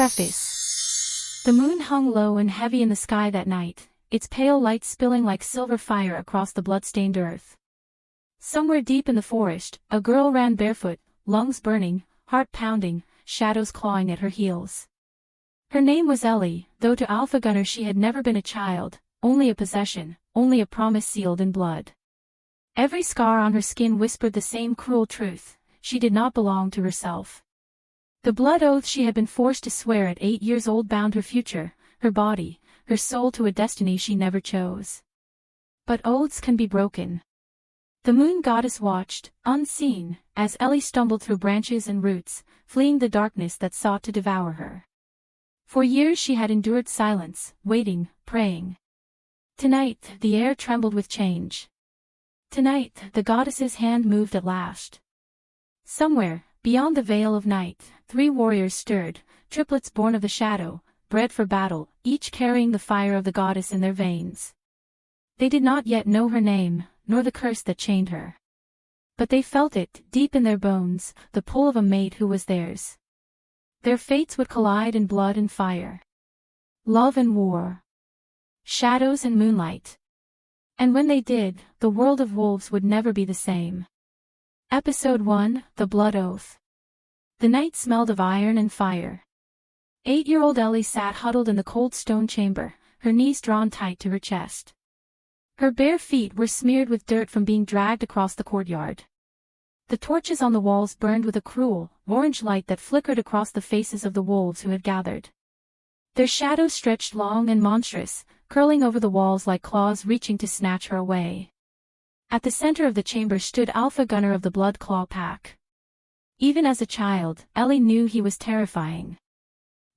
Preface. The moon hung low and heavy in the sky that night, its pale light spilling like silver fire across the blood-stained earth. Somewhere deep in the forest, a girl ran barefoot, lungs burning, heart pounding, shadows clawing at her heels. Her name was Ellie, though to Alpha Gunner she had never been a child, only a possession, only a promise sealed in blood. Every scar on her skin whispered the same cruel truth: she did not belong to herself. The blood oath she had been forced to swear at 8 years old bound her future, her body, her soul to a destiny she never chose. But oaths can be broken. The moon goddess watched, unseen, as Ellie stumbled through branches and roots, fleeing the darkness that sought to devour her. For years she had endured silence, waiting, praying. Tonight, the air trembled with change. Tonight, the goddess's hand moved at last. Somewhere, beyond the veil of night, 3 warriors stirred, triplets born of the shadow, bred for battle, each carrying the fire of the goddess in their veins. They did not yet know her name, nor the curse that chained her. But they felt it, deep in their bones, the pull of a mate who was theirs. Their fates would collide in blood and fire. Love and war. Shadows and moonlight. And when they did, the world of wolves would never be the same. Episode 1, The Blood Oath. The night smelled of iron and fire. 8-year-old Ellie sat huddled in the cold stone chamber, her knees drawn tight to her chest. Her bare feet were smeared with dirt from being dragged across the courtyard. The torches on the walls burned with a cruel, orange light that flickered across the faces of the wolves who had gathered. Their shadows stretched long and monstrous, curling over the walls like claws reaching to snatch her away. At the center of the chamber stood Alpha Gunner of the Blood Claw Pack. Even as a child, Ellie knew he was terrifying.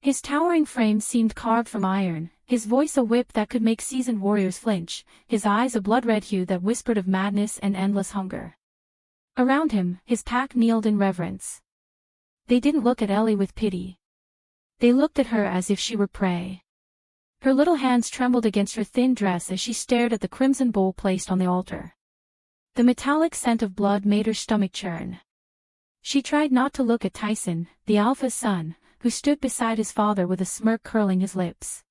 His towering frame seemed carved from iron, his voice a whip that could make seasoned warriors flinch, his eyes a blood-red hue that whispered of madness and endless hunger. Around him, his pack kneeled in reverence. They didn't look at Ellie with pity. They looked at her as if she were prey. Her little hands trembled against her thin dress as she stared at the crimson bowl placed on the altar. The metallic scent of blood made her stomach churn. She tried not to look at Tyson, the Alpha's son, who stood beside his father with a smirk curling his lips.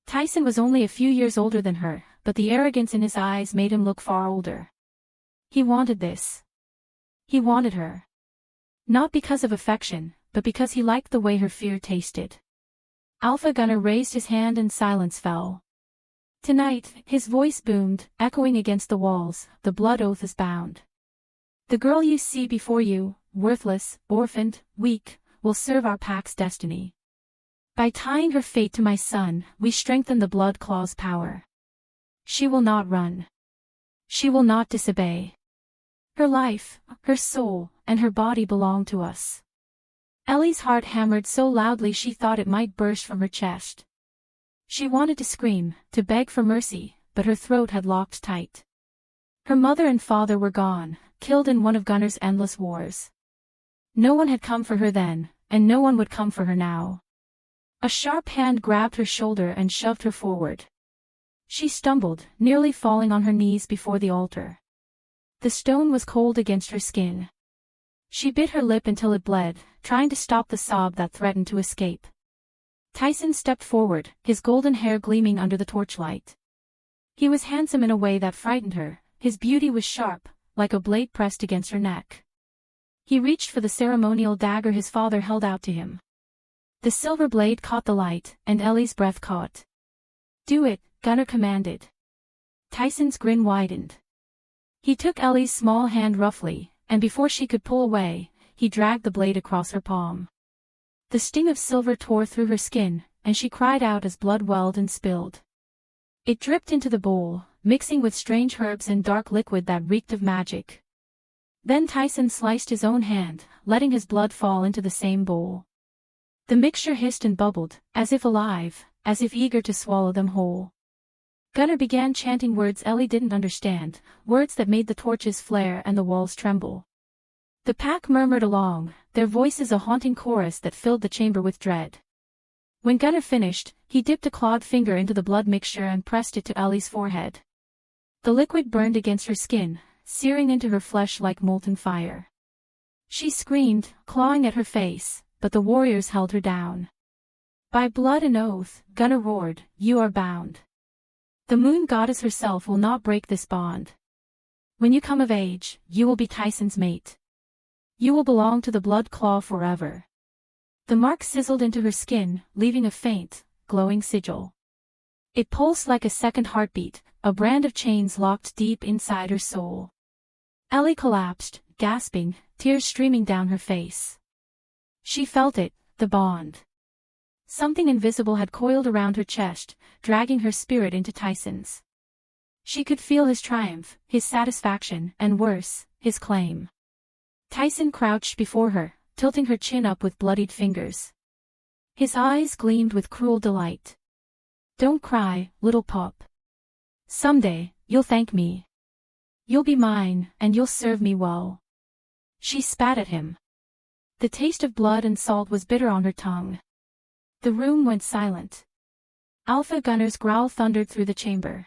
Tyson was only a few years older than her, but the arrogance in his eyes made him look far older. He wanted this. He wanted her. Not because of affection, but because he liked the way her fear tasted. Alpha Gunner raised his hand and silence fell. Tonight, his voice boomed, echoing against the walls, the blood oath is bound. The girl you see before you, worthless, orphaned, weak, will serve our pack's destiny. By tying her fate to my son, we strengthen the Blood Claw's power. She will not run. She will not disobey. Her life, her soul, and her body belong to us. Ellie's heart hammered so loudly she thought it might burst from her chest. She wanted to scream, to beg for mercy, but her throat had locked tight. Her mother and father were gone, killed in one of Gunner's endless wars. No one had come for her then, and no one would come for her now. A sharp hand grabbed her shoulder and shoved her forward. She stumbled, nearly falling on her knees before the altar. The stone was cold against her skin. She bit her lip until it bled, trying to stop the sob that threatened to escape. Tyson stepped forward, his golden hair gleaming under the torchlight. He was handsome in a way that frightened her, his beauty was sharp, like a blade pressed against her neck. He reached for the ceremonial dagger his father held out to him. The silver blade caught the light, and Ellie's breath caught. "Do it," Gunner commanded. Tyson's grin widened. He took Ellie's small hand roughly, and before she could pull away, he dragged the blade across her palm. The sting of silver tore through her skin, and she cried out as blood welled and spilled. It dripped into the bowl, mixing with strange herbs and dark liquid that reeked of magic. Then Tyson sliced his own hand, letting his blood fall into the same bowl. The mixture hissed and bubbled, as if alive, as if eager to swallow them whole. Gunner began chanting words Ellie didn't understand, words that made the torches flare and the walls tremble. The pack murmured along, their voices a haunting chorus that filled the chamber with dread. When Gunner finished, he dipped a clawed finger into the blood mixture and pressed it to Ellie's forehead. The liquid burned against her skin, searing into her flesh like molten fire. She screamed, clawing at her face, but the warriors held her down. By blood and oath, Gunnar roared, you are bound. The moon goddess herself will not break this bond. When you come of age, you will be Tyson's mate. You will belong to the blood claw forever. The mark sizzled into her skin, leaving a faint, glowing sigil. It pulsed like a second heartbeat, a brand of chains locked deep inside her soul. Ellie collapsed, gasping, tears streaming down her face. She felt it, the bond. Something invisible had coiled around her chest, dragging her spirit into Tyson's. She could feel his triumph, his satisfaction, and worse, his claim. Tyson crouched before her, tilting her chin up with bloodied fingers. His eyes gleamed with cruel delight. Don't cry, little pup. Someday, you'll thank me. You'll be mine, and you'll serve me well. She spat at him. The taste of blood and salt was bitter on her tongue. The room went silent. Alpha Gunnar's growl thundered through the chamber.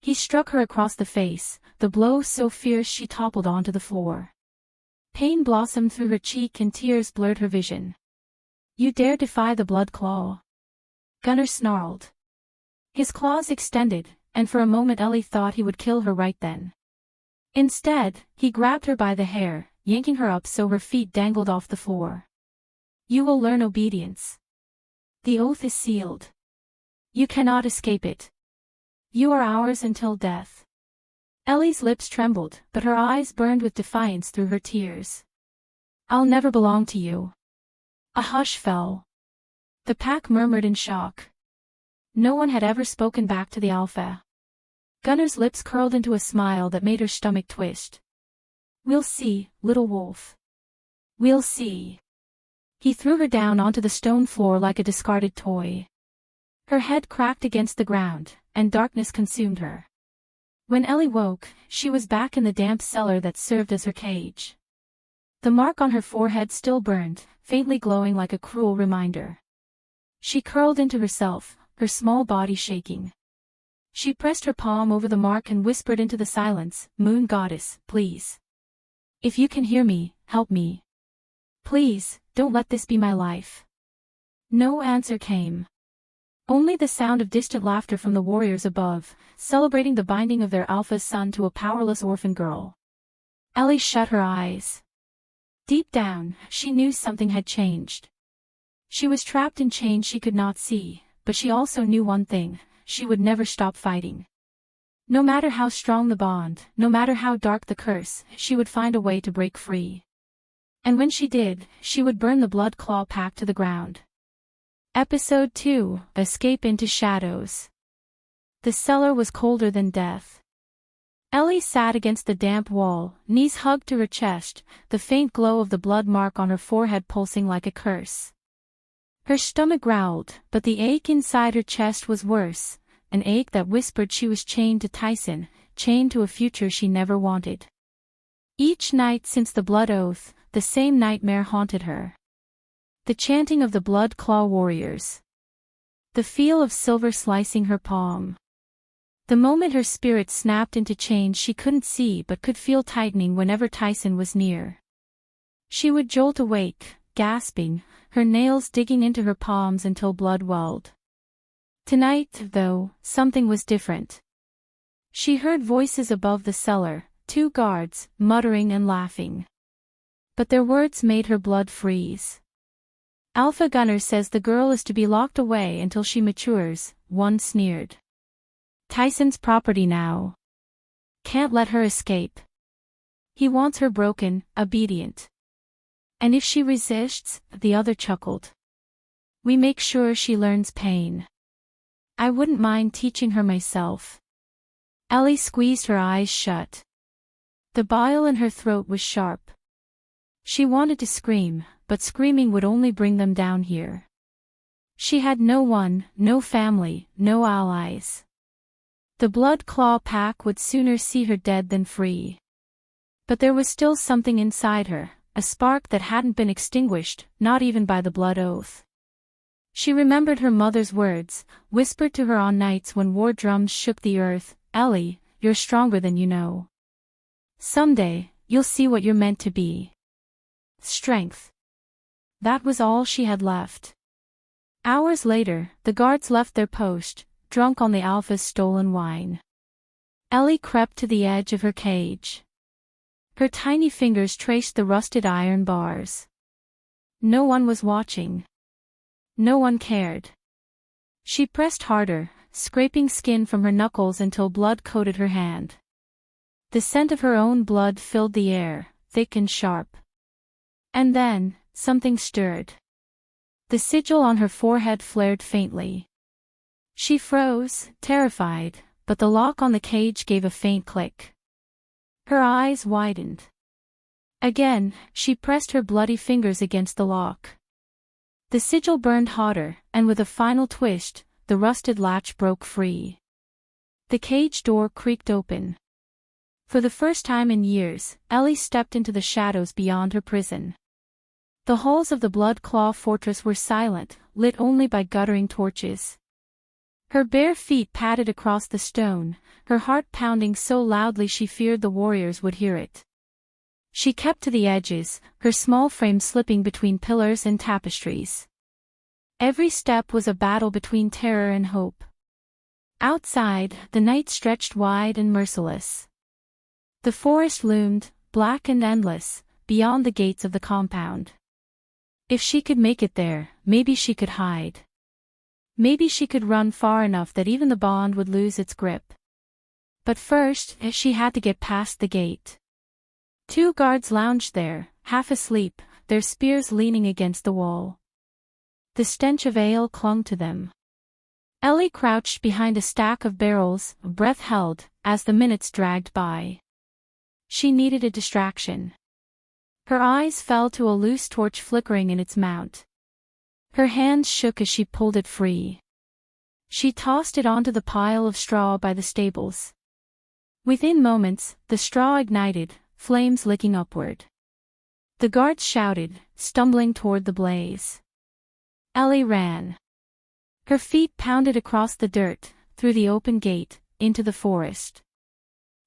He struck her across the face, the blow so fierce she toppled onto the floor. Pain blossomed through her cheek and tears blurred her vision. You dare defy the blood claw? Gunnar snarled. His claws extended, and for a moment Ellie thought he would kill her right then. Instead, he grabbed her by the hair, yanking her up so her feet dangled off the floor. You will learn obedience. The oath is sealed. You cannot escape it. You are ours until death. Ellie's lips trembled, but her eyes burned with defiance through her tears. I'll never belong to you. A hush fell. The pack murmured in shock. No one had ever spoken back to the alpha. Gunnar's lips curled into a smile that made her stomach twist. We'll see, little wolf. We'll see. He threw her down onto the stone floor like a discarded toy. Her head cracked against the ground, and darkness consumed her. When Ellie woke, she was back in the damp cellar that served as her cage. The mark on her forehead still burned, faintly glowing like a cruel reminder. She curled into herself, her small body shaking. She pressed her palm over the mark and whispered into the silence, Moon Goddess, please. If you can hear me, help me. Please, don't let this be my life. No answer came. Only the sound of distant laughter from the warriors above, celebrating the binding of their alpha's son to a powerless orphan girl. Ellie shut her eyes. Deep down, she knew something had changed. She was trapped in chains she could not see, but she also knew one thing, she would never stop fighting. No matter how strong the bond, no matter how dark the curse, she would find a way to break free. And when she did, she would burn the blood claw pack to the ground. Episode 2, Escape into Shadows. The cellar was colder than death. Ellie sat against the damp wall, knees hugged to her chest, the faint glow of the blood mark on her forehead pulsing like a curse. Her stomach growled, but the ache inside her chest was worse, an ache that whispered she was chained to Tyson, chained to a future she never wanted. Each night since the blood oath, the same nightmare haunted her. The chanting of the blood claw warriors. The feel of silver slicing her palm. The moment her spirit snapped into chains she couldn't see but could feel tightening whenever Tyson was near. She would jolt awake, gasping, her nails digging into her palms until blood welled. Tonight, though, something was different. She heard voices above the cellar, 2 guards, muttering and laughing. But their words made her blood freeze. Alpha Gunnar says the girl is to be locked away until she matures, one sneered. Tyson's property now. Can't let her escape. He wants her broken, obedient. And if she resists, the other chuckled. We make sure she learns pain. I wouldn't mind teaching her myself. Ellie squeezed her eyes shut. The bile in her throat was sharp. She wanted to scream, but screaming would only bring them down here. She had no one, no family, no allies. The blood claw pack would sooner see her dead than free. But there was still something inside her, a spark that hadn't been extinguished, not even by the blood oath. She remembered her mother's words, whispered to her on nights when war drums shook the earth, Ellie, you're stronger than you know. Someday, you'll see what you're meant to be. Strength. That was all she had left. Hours later, the guards left their post, drunk on the alpha's stolen wine. Ellie crept to the edge of her cage. Her tiny fingers traced the rusted iron bars. No one was watching. No one cared. She pressed harder, scraping skin from her knuckles until blood coated her hand. The scent of her own blood filled the air, thick and sharp. And then, something stirred. The sigil on her forehead flared faintly. She froze, terrified, but the lock on the cage gave a faint click. Her eyes widened. Again, she pressed her bloody fingers against the lock. The sigil burned hotter, and with a final twist, the rusted latch broke free. The cage door creaked open. For the first time in years, Ellie stepped into the shadows beyond her prison. The halls of the Blood Claw fortress were silent, lit only by guttering torches. Her bare feet padded across the stone, her heart pounding so loudly she feared the warriors would hear it. She kept to the edges, her small frame slipping between pillars and tapestries. Every step was a battle between terror and hope. Outside, the night stretched wide and merciless. The forest loomed, black and endless, beyond the gates of the compound. If she could make it there, maybe she could hide. Maybe she could run far enough that even the bond would lose its grip. But first, she had to get past the gate. Two guards lounged there, half asleep, their spears leaning against the wall. The stench of ale clung to them. Ellie crouched behind a stack of barrels, breath held, as the minutes dragged by. She needed a distraction. Her eyes fell to a loose torch flickering in its mount. Her hands shook as she pulled it free. She tossed it onto the pile of straw by the stables. Within moments, the straw ignited, flames licking upward. The guards shouted, stumbling toward the blaze. Ellie ran. Her feet pounded across the dirt, through the open gate, into the forest.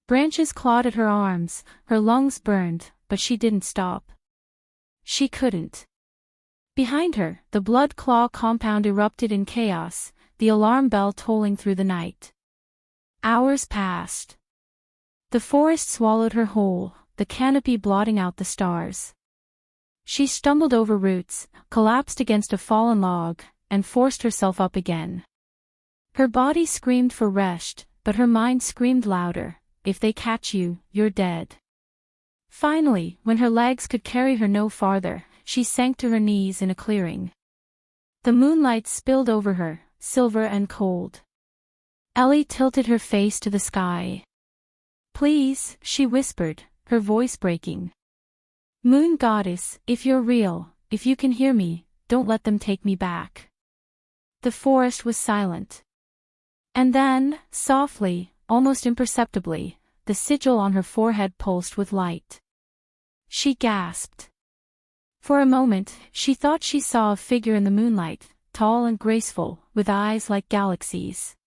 Branches clawed at her arms, her lungs burned, but she didn't stop. She couldn't. Behind her, the Blood Claw compound erupted in chaos, the alarm bell tolling through the night. Hours passed. The forest swallowed her whole, the canopy blotting out the stars. She stumbled over roots, collapsed against a fallen log, and forced herself up again. Her body screamed for rest, but her mind screamed louder, "If they catch you, you're dead." Finally, when her legs could carry her no farther, she sank to her knees in a clearing. The moonlight spilled over her, silver and cold. Ellie tilted her face to the sky. "Please," she whispered, her voice breaking. "Moon goddess, if you're real, if you can hear me, don't let them take me back." The forest was silent. And then, softly, almost imperceptibly, the sigil on her forehead pulsed with light. She gasped. For a moment, she thought she saw a figure in the moonlight, tall and graceful, with eyes like galaxies.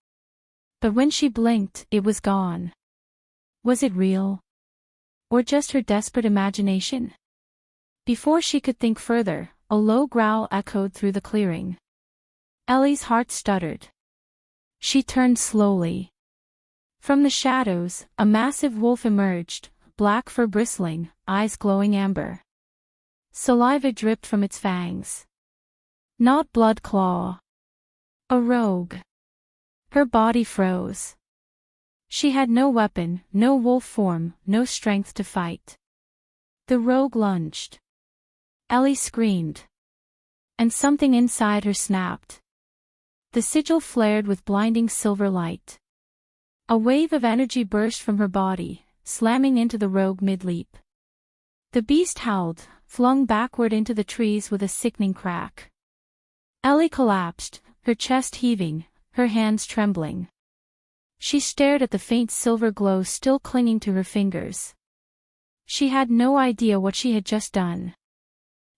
But when she blinked, it was gone. Was it real? Or just her desperate imagination? Before she could think further, a low growl echoed through the clearing. Ellie's heart stuttered. She turned slowly. From the shadows, a massive wolf emerged, black fur bristling, eyes glowing amber. Saliva dripped from its fangs. Not Blood Claw. A rogue. Her body froze. She had no weapon, no wolf form, no strength to fight. The rogue lunged. Ellie screamed. And something inside her snapped. The sigil flared with blinding silver light. A wave of energy burst from her body, slamming into the rogue mid-leap. The beast howled, flung backward into the trees with a sickening crack. Ellie collapsed, her chest heaving, her hands trembling. She stared at the faint silver glow still clinging to her fingers. She had no idea what she had just done.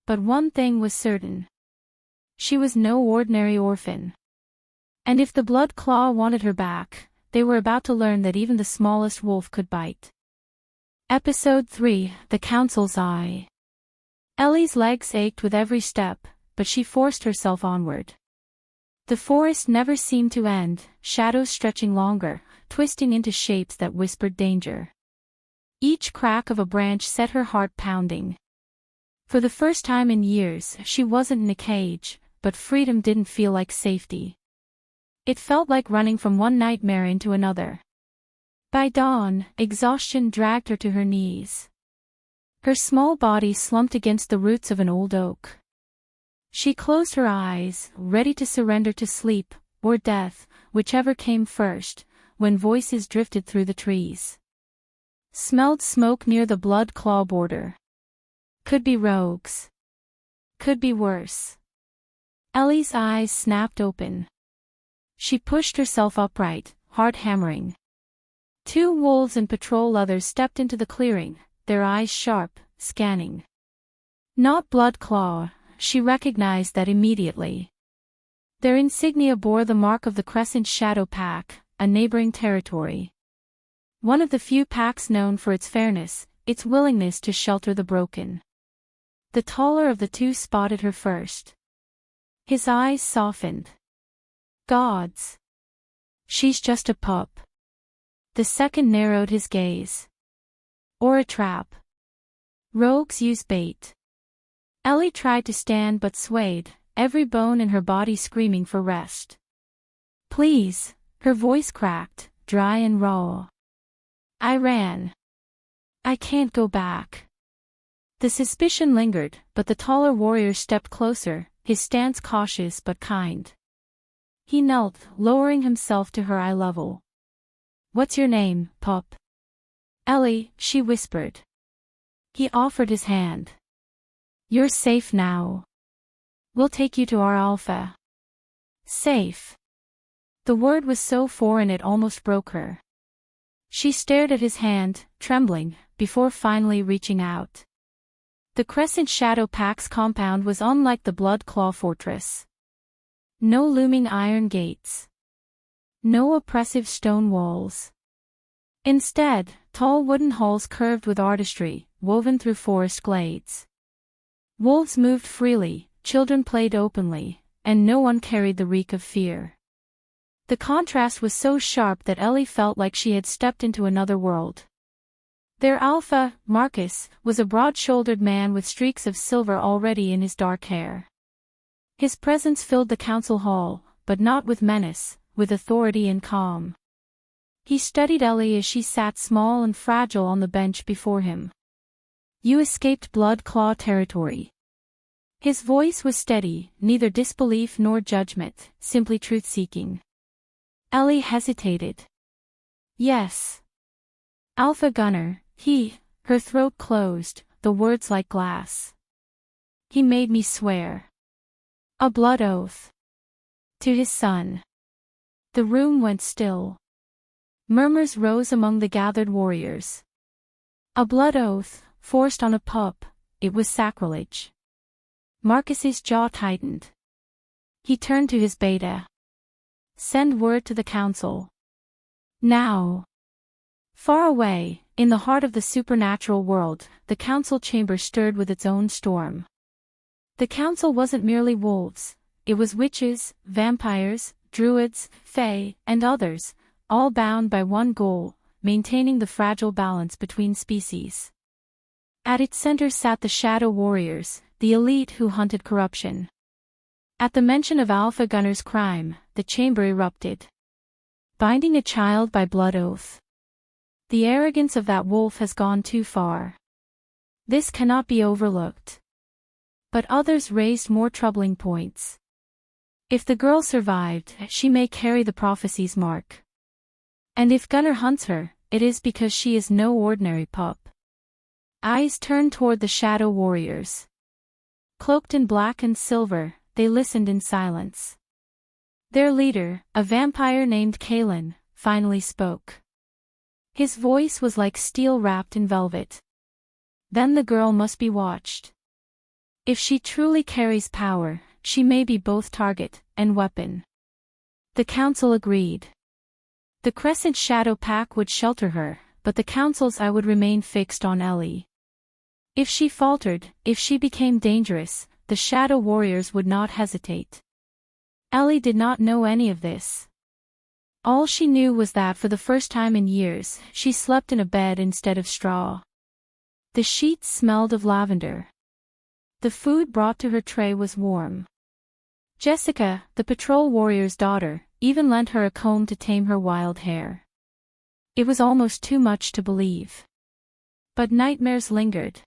But one thing was certain. She was no ordinary orphan. And if the Blood Claw wanted her back, they were about to learn that even the smallest wolf could bite. Episode 3, The Council's Eye. Ellie's legs ached with every step, but she forced herself onward. The forest never seemed to end, shadows stretching longer, twisting into shapes that whispered danger. Each crack of a branch set her heart pounding. For the first time in years, she wasn't in a cage, but freedom didn't feel like safety. It felt like running from one nightmare into another. By dawn, exhaustion dragged her to her knees. Her small body slumped against the roots of an old oak. She closed her eyes, ready to surrender to sleep, or death, whichever came first, when voices drifted through the trees. Smelled smoke near the blood claw border. Could be rogues. Could be worse. Ellie's eyes snapped open. She pushed herself upright, heart hammering. 2 wolves and patrol others stepped into the clearing, their eyes sharp, scanning. Not blood claw, she recognized that immediately. Their insignia bore the mark of the Crescent Shadow Pack, a neighboring territory. One of the few packs known for its fairness, its willingness to shelter the broken. The taller of the 2 spotted her first. His eyes softened. Gods! She's just a pup. The second narrowed his gaze. Or a trap. Rogues use bait. Ellie tried to stand but swayed, every bone in her body screaming for rest. Please, her voice cracked, dry and raw. I ran. I can't go back. The suspicion lingered, but the taller warrior stepped closer, his stance cautious but kind. He knelt, lowering himself to her eye level. What's your name, pup? Ellie, she whispered. He offered his hand. You're safe now. We'll take you to our alpha. Safe. The word was so foreign it almost broke her. She stared at his hand, trembling, before finally reaching out. The Crescent Shadow Pack's compound was unlike the Blood Claw Fortress. No looming iron gates. No oppressive stone walls. Instead, tall wooden halls curved with artistry, woven through forest glades. Wolves moved freely, children played openly, and no one carried the reek of fear. The contrast was so sharp that Ellie felt like she had stepped into another world. Their alpha, Marcus, was a broad-shouldered man with streaks of silver already in his dark hair. His presence filled the council hall, but not with menace, with authority and calm. He studied Ellie as she sat small and fragile on the bench before him. You escaped Blood Claw territory. His voice was steady, neither disbelief nor judgment, simply truth-seeking. Ellie hesitated. Yes. Alpha Gunner, her throat closed, the words like glass. He made me swear. A blood oath. To his son. The room went still. Murmurs rose among the gathered warriors. A blood oath, forced on a pup, it was sacrilege. Marcus's jaw tightened. He turned to his beta. Send word to the council. Now. Far away, in the heart of the supernatural world, the council chamber stirred with its own storm. The council wasn't merely wolves, it was witches, vampires, druids, fae, and others, all bound by one goal, maintaining the fragile balance between species. At its center sat the Shadow Warriors, the elite who hunted corruption. At the mention of Alpha Gunner's crime, the chamber erupted. Binding a child by blood oath. The arrogance of that wolf has gone too far. This cannot be overlooked. But others raised more troubling points. If the girl survived, she may carry the prophecy's mark. And if Gunner hunts her, it is because she is no ordinary pup. Eyes turned toward the Shadow Warriors. Cloaked in black and silver, they listened in silence. Their leader, a vampire named Kalen, finally spoke. His voice was like steel wrapped in velvet. Then the girl must be watched. If she truly carries power, she may be both target and weapon. The council agreed. The Crescent Shadow Pack would shelter her, but the council's eye would remain fixed on Ellie. If she faltered, if she became dangerous, the Shadow Warriors would not hesitate. Ellie did not know any of this. All she knew was that for the first time in years, she slept in a bed instead of straw. The sheets smelled of lavender. The food brought to her tray was warm. Jessica, the patrol warrior's daughter, even lent her a comb to tame her wild hair. It was almost too much to believe. But nightmares lingered.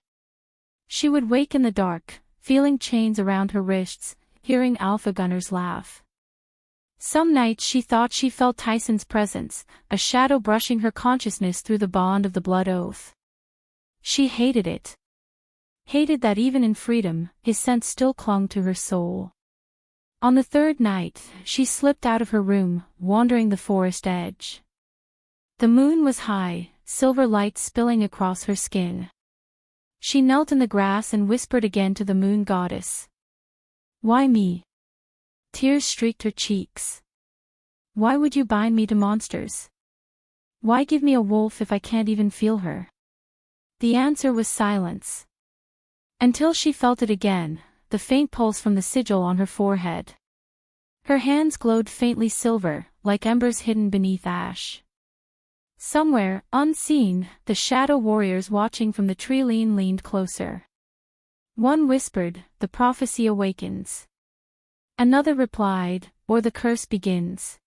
She would wake in the dark, feeling chains around her wrists, hearing alpha gunners laugh. Some nights she thought she felt Tyson's presence, a shadow brushing her consciousness through the bond of the blood oath. She hated it. Hated that even in freedom, his scent still clung to her soul. On the third night, she slipped out of her room, wandering the forest edge. The moon was high, silver light spilling across her skin. She knelt in the grass and whispered again to the moon goddess. "Why me?" Tears streaked her cheeks. "Why would you bind me to monsters? Why give me a wolf if I can't even feel her?" The answer was silence. Until she felt it again, the faint pulse from the sigil on her forehead. Her hands glowed faintly silver, like embers hidden beneath ash. Somewhere, unseen, the shadow warriors watching from the tree leaned closer. One whispered, "The prophecy awakens." Another replied, "Or the curse begins."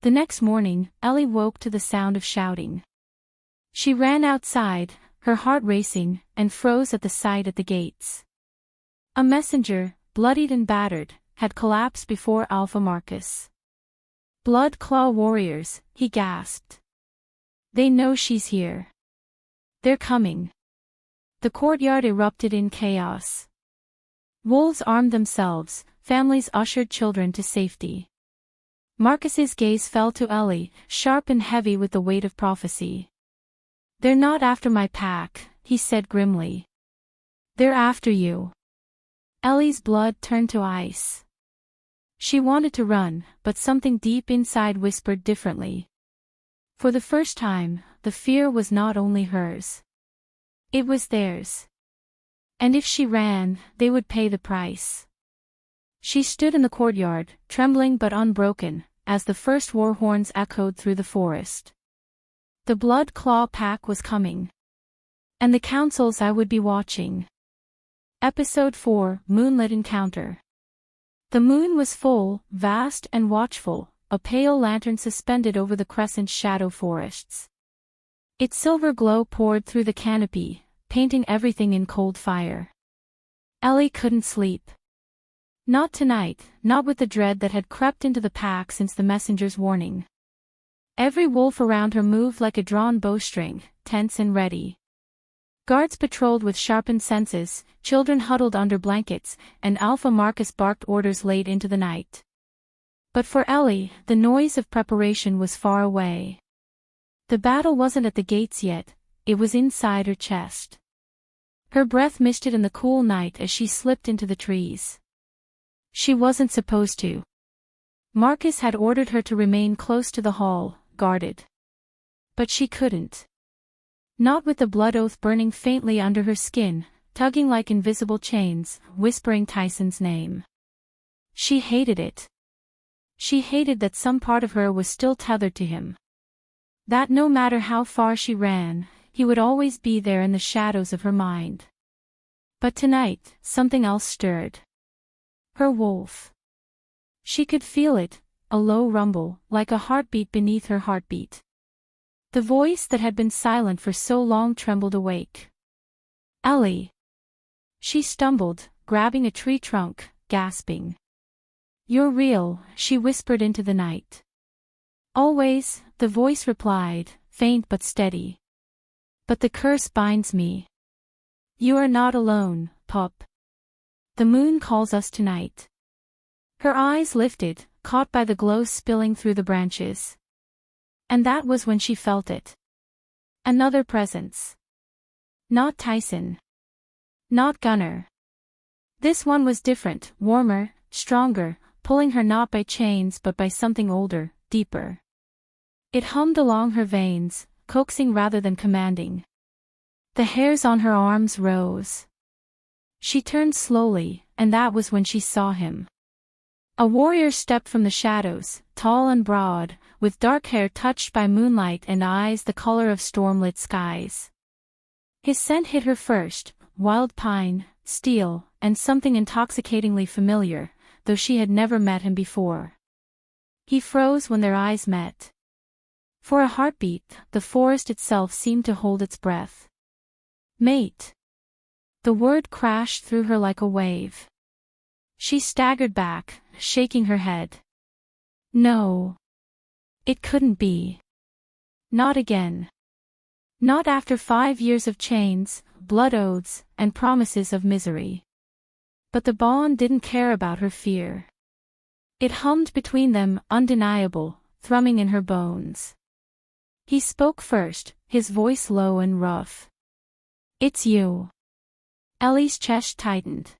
The next morning, Ellie woke to the sound of shouting. She ran outside, her heart racing, and froze at the sight at the gates. A messenger, bloodied and battered, had collapsed before Alpha Marcus. "Blood Claw warriors," he gasped. "They know she's here. They're coming." The courtyard erupted in chaos. Wolves armed themselves, families ushered children to safety. Marcus's gaze fell to Ellie, sharp and heavy with the weight of prophecy. "They're not after my pack," he said grimly. "They're after you." Ellie's blood turned to ice. She wanted to run, but something deep inside whispered differently. For the first time, the fear was not only hers. It was theirs. And if she ran, they would pay the price. She stood in the courtyard, trembling but unbroken, as the first war horns echoed through the forest. The Blood Claw pack was coming. And the councils I would be watching. Episode 4, Moonlit Encounter. The moon was full, vast and watchful, a pale lantern suspended over the crescent shadow forests. Its silver glow poured through the canopy, painting everything in cold fire. Ellie couldn't sleep. Not tonight, not with the dread that had crept into the pack since the messenger's warning. Every wolf around her moved like a drawn bowstring, tense and ready. Guards patrolled with sharpened senses, children huddled under blankets, and Alpha Marcus barked orders late into the night. But for Ellie, the noise of preparation was far away. The battle wasn't at the gates yet, it was inside her chest. Her breath misted in the cool night as she slipped into the trees. She wasn't supposed to. Marcus had ordered her to remain close to the hall, guarded. But she couldn't. Not with the blood oath burning faintly under her skin, tugging like invisible chains, whispering Tyson's name. She hated it. She hated that some part of her was still tethered to him. That no matter how far she ran, he would always be there in the shadows of her mind. But tonight, something else stirred. Her wolf. She could feel it, a low rumble, like a heartbeat beneath her heartbeat. The voice that had been silent for so long trembled awake. "Ellie." She stumbled, grabbing a tree trunk, gasping. "You're real," she whispered into the night. "Always," the voice replied, faint but steady. "But the curse binds me." "You are not alone, pup. The moon calls us tonight." Her eyes lifted, caught by the glow spilling through the branches. And that was when she felt it. Another presence. Not Tyson. Not Gunner. This one was different, warmer, stronger, pulling her not by chains but by something older, deeper. It hummed along her veins, coaxing rather than commanding. The hairs on her arms rose. She turned slowly, and that was when she saw him. A warrior stepped from the shadows, tall and broad, with dark hair touched by moonlight and eyes the color of storm-lit skies. His scent hit her first, wild pine, steel, and something intoxicatingly familiar, though she had never met him before. He froze when their eyes met. For a heartbeat, the forest itself seemed to hold its breath. "Mate." The word crashed through her like a wave. She staggered back, shaking her head. No. It couldn't be. Not again. Not after 5 years of chains, blood oaths, and promises of misery. But the bond didn't care about her fear. It hummed between them, undeniable, thrumming in her bones. He spoke first, his voice low and rough. "It's you." Ellie's chest tightened.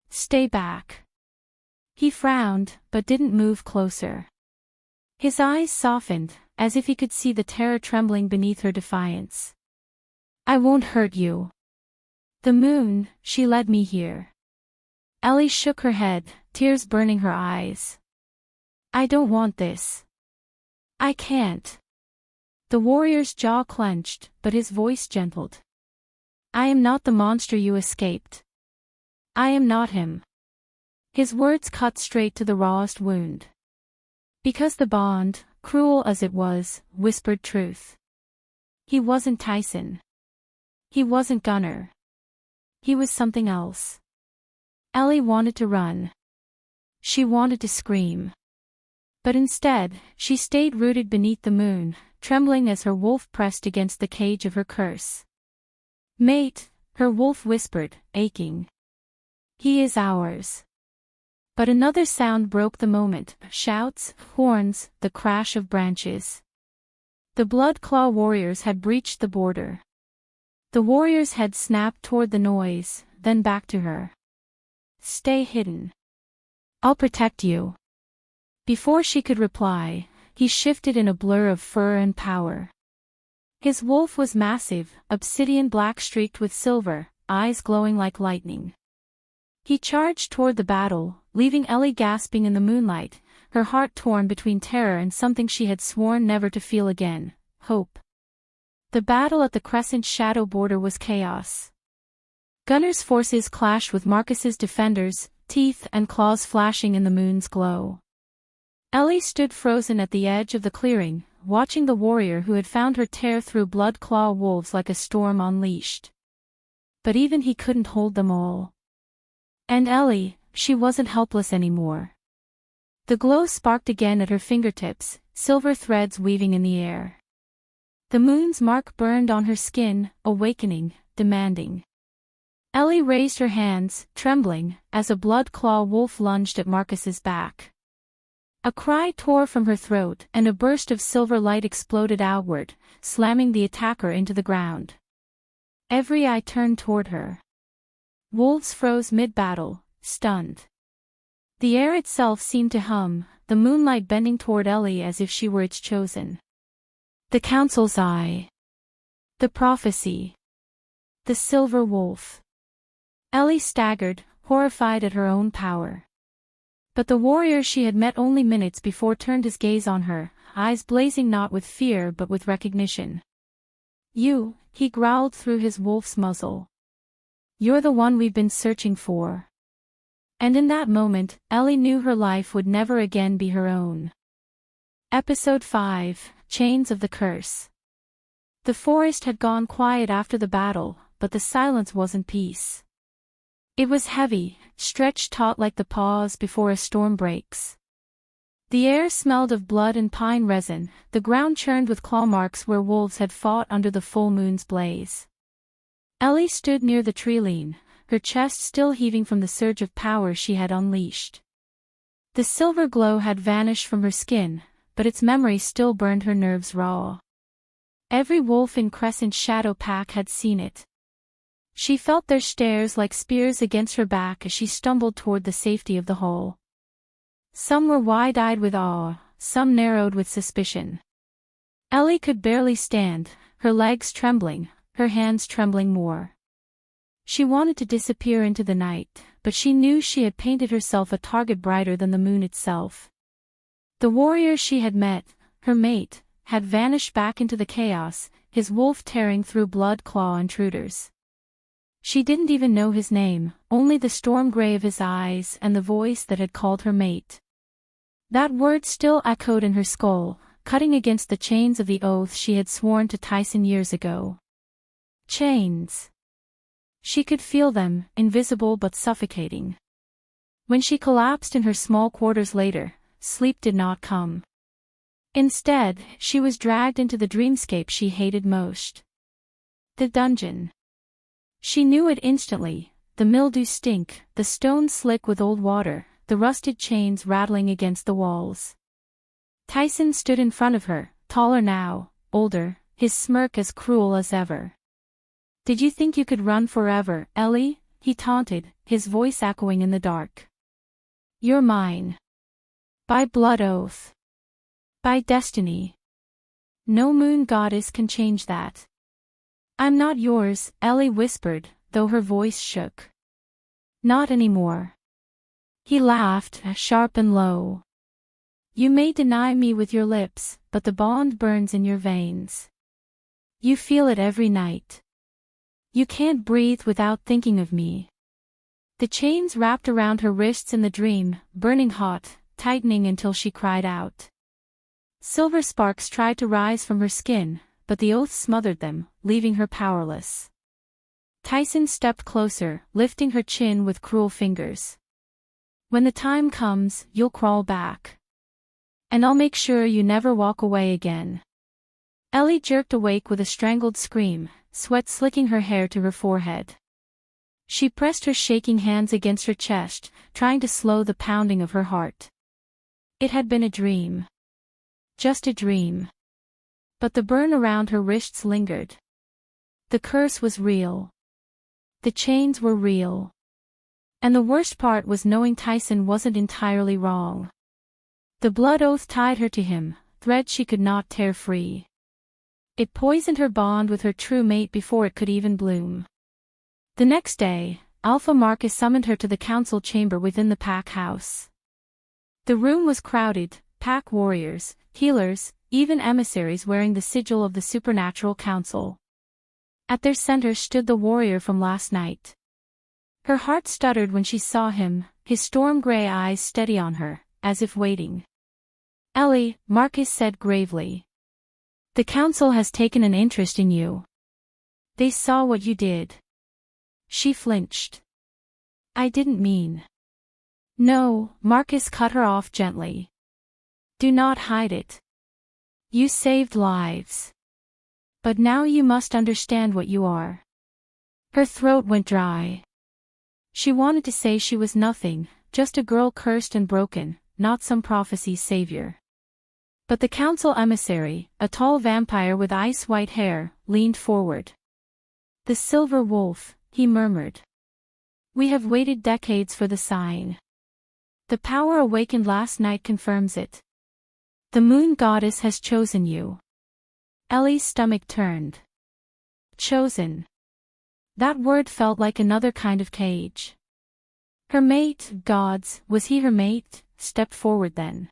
"Stay back." He frowned, but didn't move closer. His eyes softened, as if he could see the terror trembling beneath her defiance. "I won't hurt you. The moon, she led me here." Ellie shook her head, tears burning her eyes. "I don't want this. I can't." The warrior's jaw clenched, but his voice gentled. "I am not the monster you escaped. I am not him." His words cut straight to the rawest wound. Because the bond, cruel as it was, whispered truth. He wasn't Tyson. He wasn't Gunnar. He was something else. Ellie wanted to run. She wanted to scream. But instead, she stayed rooted beneath the moon, trembling as her wolf pressed against the cage of her curse. "Mate," her wolf whispered, aching. "He is ours." But another sound broke the moment, shouts, horns, the crash of branches. The Blood Claw warriors had breached the border. The warrior's head snapped toward the noise, then back to her. "Stay hidden. I'll protect you." Before she could reply, he shifted in a blur of fur and power. His wolf was massive, obsidian black streaked with silver, eyes glowing like lightning. He charged toward the battle, leaving Ellie gasping in the moonlight, her heart torn between terror and something she had sworn never to feel again, hope. The battle at the Crescent's shadow border was chaos. Gunnar's forces clashed with Marcus's defenders, teeth and claws flashing in the moon's glow. Ellie stood frozen at the edge of the clearing, watching the warrior who had found her tear through Blood Claw wolves like a storm unleashed. But even he couldn't hold them all. And Ellie, she wasn't helpless anymore. The glow sparked again at her fingertips, silver threads weaving in the air. The moon's mark burned on her skin, awakening, demanding. Ellie raised her hands, trembling, as a Blood Claw wolf lunged at Marcus's back. A cry tore from her throat and a burst of silver light exploded outward, slamming the attacker into the ground. Every eye turned toward her. Wolves froze mid-battle, stunned. The air itself seemed to hum, the moonlight bending toward Ellie as if she were its chosen. The Council's eye. The prophecy. The silver wolf. Ellie staggered, horrified at her own power. But the warrior she had met only minutes before turned his gaze on her, eyes blazing not with fear but with recognition. "You," he growled through his wolf's muzzle. "You're the one we've been searching for." And in that moment, Ellie knew her life would never again be her own. Episode 5, Chains of the Curse. The forest had gone quiet after the battle, but the silence wasn't peace. It was heavy, stretched taut like the pause before a storm breaks. The air smelled of blood and pine resin, the ground churned with claw marks where wolves had fought under the full moon's blaze. Ellie stood near the tree-line, her chest still heaving from the surge of power she had unleashed. The silver glow had vanished from her skin, but its memory still burned her nerves raw. Every wolf in Crescent's shadow pack had seen it. She felt their stares like spears against her back as she stumbled toward the safety of the hole. Some were wide-eyed with awe, some narrowed with suspicion. Ellie could barely stand, her legs trembling, her hands trembling more. She wanted to disappear into the night, but she knew she had painted herself a target brighter than the moon itself. The warrior she had met, her mate, had vanished back into the chaos, his wolf tearing through blood-claw intruders. She didn't even know his name, only the storm gray of his eyes and the voice that had called her mate. That word still echoed in her skull, cutting against the chains of the oath she had sworn to Tyson years ago. Chains. She could feel them, invisible but suffocating. When she collapsed in her small quarters later, sleep did not come. Instead, she was dragged into the dreamscape she hated most. The dungeon. She knew it instantly, the mildew stink, the stones slick with old water, the rusted chains rattling against the walls. Tyson stood in front of her, taller now, older, his smirk as cruel as ever. "Did you think you could run forever, Ellie?" he taunted, his voice echoing in the dark. "You're mine. By blood oath. By destiny. No moon goddess can change that." "I'm not yours," Ellie whispered, though her voice shook. "Not anymore." He laughed, sharp and low. "You may deny me with your lips, but the bond burns in your veins. You feel it every night. You can't breathe without thinking of me." The chains wrapped around her wrists in the dream, burning hot, tightening until she cried out. Silver sparks tried to rise from her skin, but the oath smothered them, leaving her powerless. Tyson stepped closer, lifting her chin with cruel fingers. "When the time comes, you'll crawl back. And I'll make sure you never walk away again." Ellie jerked awake with a strangled scream, sweat slicking her hair to her forehead. She pressed her shaking hands against her chest, trying to slow the pounding of her heart. It had been a dream. Just a dream. But the burn around her wrists lingered. The curse was real. The chains were real. And the worst part was knowing Tyson wasn't entirely wrong. The blood oath tied her to him, thread she could not tear free. It poisoned her bond with her true mate before it could even bloom. The next day, Alpha Marcus summoned her to the council chamber within the pack house. The room was crowded, pack warriors, healers, even emissaries wearing the sigil of the supernatural council. At their center stood the warrior from last night. Her heart stuttered when she saw him, his storm-gray eyes steady on her, as if waiting. "Ellie," Marcus said gravely. "The council has taken an interest in you. They saw what you did." She flinched. "I didn't mean." "No," Marcus cut her off gently. "Do not hide it. You saved lives. But now you must understand what you are." Her throat went dry. She wanted to say she was nothing, just a girl cursed and broken, not some prophecy's savior. But the council emissary, a tall vampire with ice-white hair, leaned forward. "The silver wolf," he murmured. "We have waited decades for the sign. The power awakened last night confirms it. The moon goddess has chosen you." Ellie's stomach turned. Chosen. That word felt like another kind of cage. Her mate, gods, was he her mate, stepped forward then.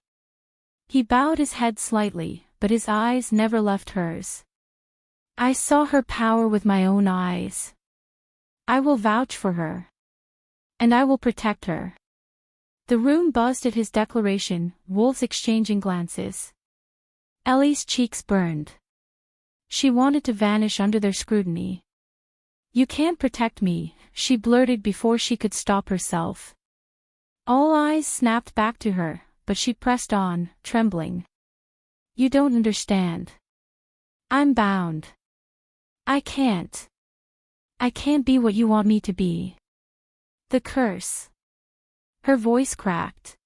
He bowed his head slightly, but his eyes never left hers. "I saw her power with my own eyes. I will vouch for her. And I will protect her." The room buzzed at his declaration, wolves exchanging glances. Ellie's cheeks burned. She wanted to vanish under their scrutiny. "You can't protect me," she blurted before she could stop herself. All eyes snapped back to her, but she pressed on, trembling. "You don't understand. I'm bound. I can't. I can't be what you want me to be. The curse." Her voice cracked.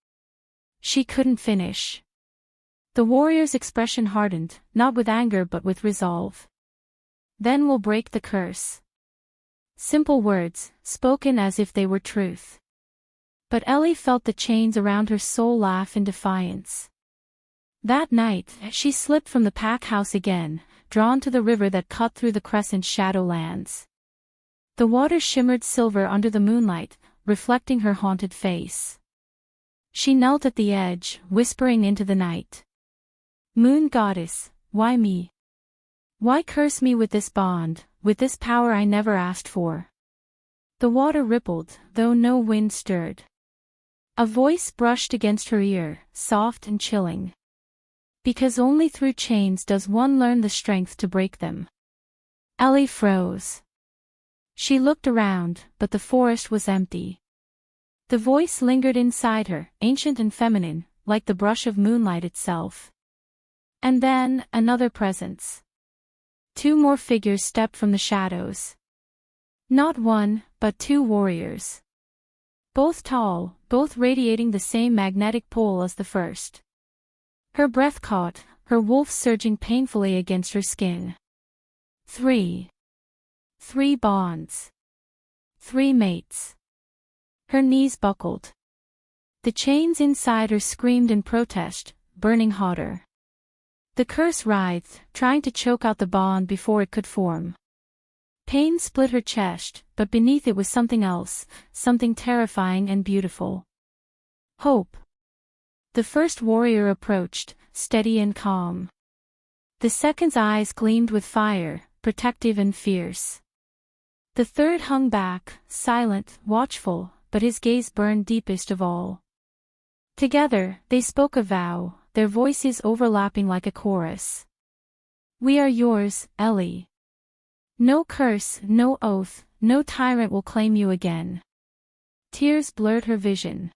She couldn't finish. The warrior's expression hardened, not with anger but with resolve. "Then we'll break the curse." Simple words, spoken as if they were truth. But Ellie felt the chains around her soul laugh in defiance. That night, she slipped from the pack house again, drawn to the river that cut through the crescent shadowlands. The water shimmered silver under the moonlight, reflecting her haunted face. She knelt at the edge, whispering into the night. Moon goddess, why me? Why curse me with this bond, with this power I never asked for? The water rippled, though no wind stirred. A voice brushed against her ear, soft and chilling. Because only through chains does one learn the strength to break them. Ellie froze. She looked around, but the forest was empty. The voice lingered inside her, ancient and feminine, like the brush of moonlight itself. And then, another presence. Two more figures stepped from the shadows. Not one, but two warriors. Both tall, both radiating the same magnetic pull as the first. Her breath caught, her wolf surging painfully against her skin. 3 bonds. 3 mates. Her knees buckled. The chains inside her screamed in protest, burning hotter. The curse writhed, trying to choke out the bond before it could form. Pain split her chest, but beneath it was something else, something terrifying and beautiful. Hope. The first warrior approached, steady and calm. The second's eyes gleamed with fire, protective and fierce. The third hung back, silent, watchful, but his gaze burned deepest of all. Together, they spoke a vow, their voices overlapping like a chorus. We are yours, Ellie. No curse, no oath, no tyrant will claim you again. Tears blurred her vision.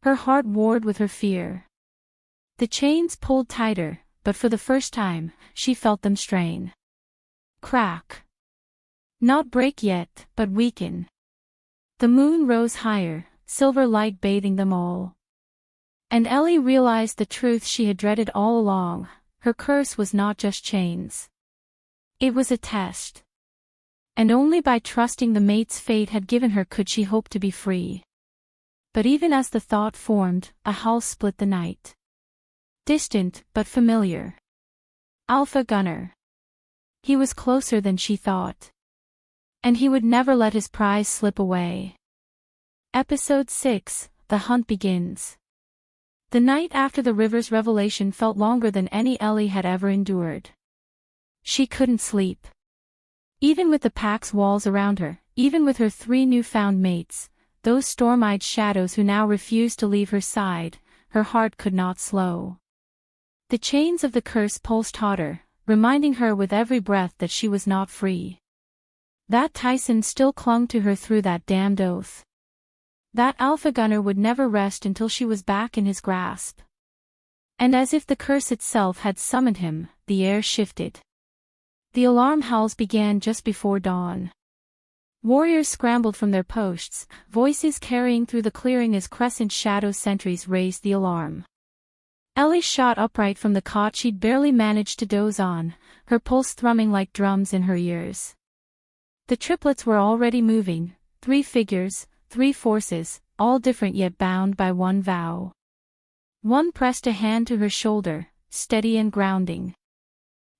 Her heart warred with her fear. The chains pulled tighter, but for the first time, she felt them strain. Crack. Not break yet, but weaken. The moon rose higher, silver light bathing them all. And Ellie realized the truth she had dreaded all along, her curse was not just chains. It was a test. And only by trusting the mate's fate had given her could she hope to be free. But even as the thought formed, a howl split the night. Distant, but familiar. Alpha Gunner. He was closer than she thought. And he would never let his prize slip away. Episode 6, The Hunt begins. The night after the river's revelation felt longer than any Ellie had ever endured. She couldn't sleep. Even with the pack's walls around her, even with her 3 newfound mates, those storm-eyed shadows who now refused to leave her side, her heart could not slow. The chains of the curse pulsed hotter, reminding her with every breath that she was not free. That Tyson still clung to her through that damned oath. That Alpha Gunner would never rest until she was back in his grasp. And as if the curse itself had summoned him, the air shifted. The alarm howls began just before dawn. Warriors scrambled from their posts, voices carrying through the clearing as crescent shadow sentries raised the alarm. Ellie shot upright from the cot she'd barely managed to doze on, her pulse thrumming like drums in her ears. The triplets were already moving, 3 figures, 3 forces, all different yet bound by one vow. One pressed a hand to her shoulder, steady and grounding.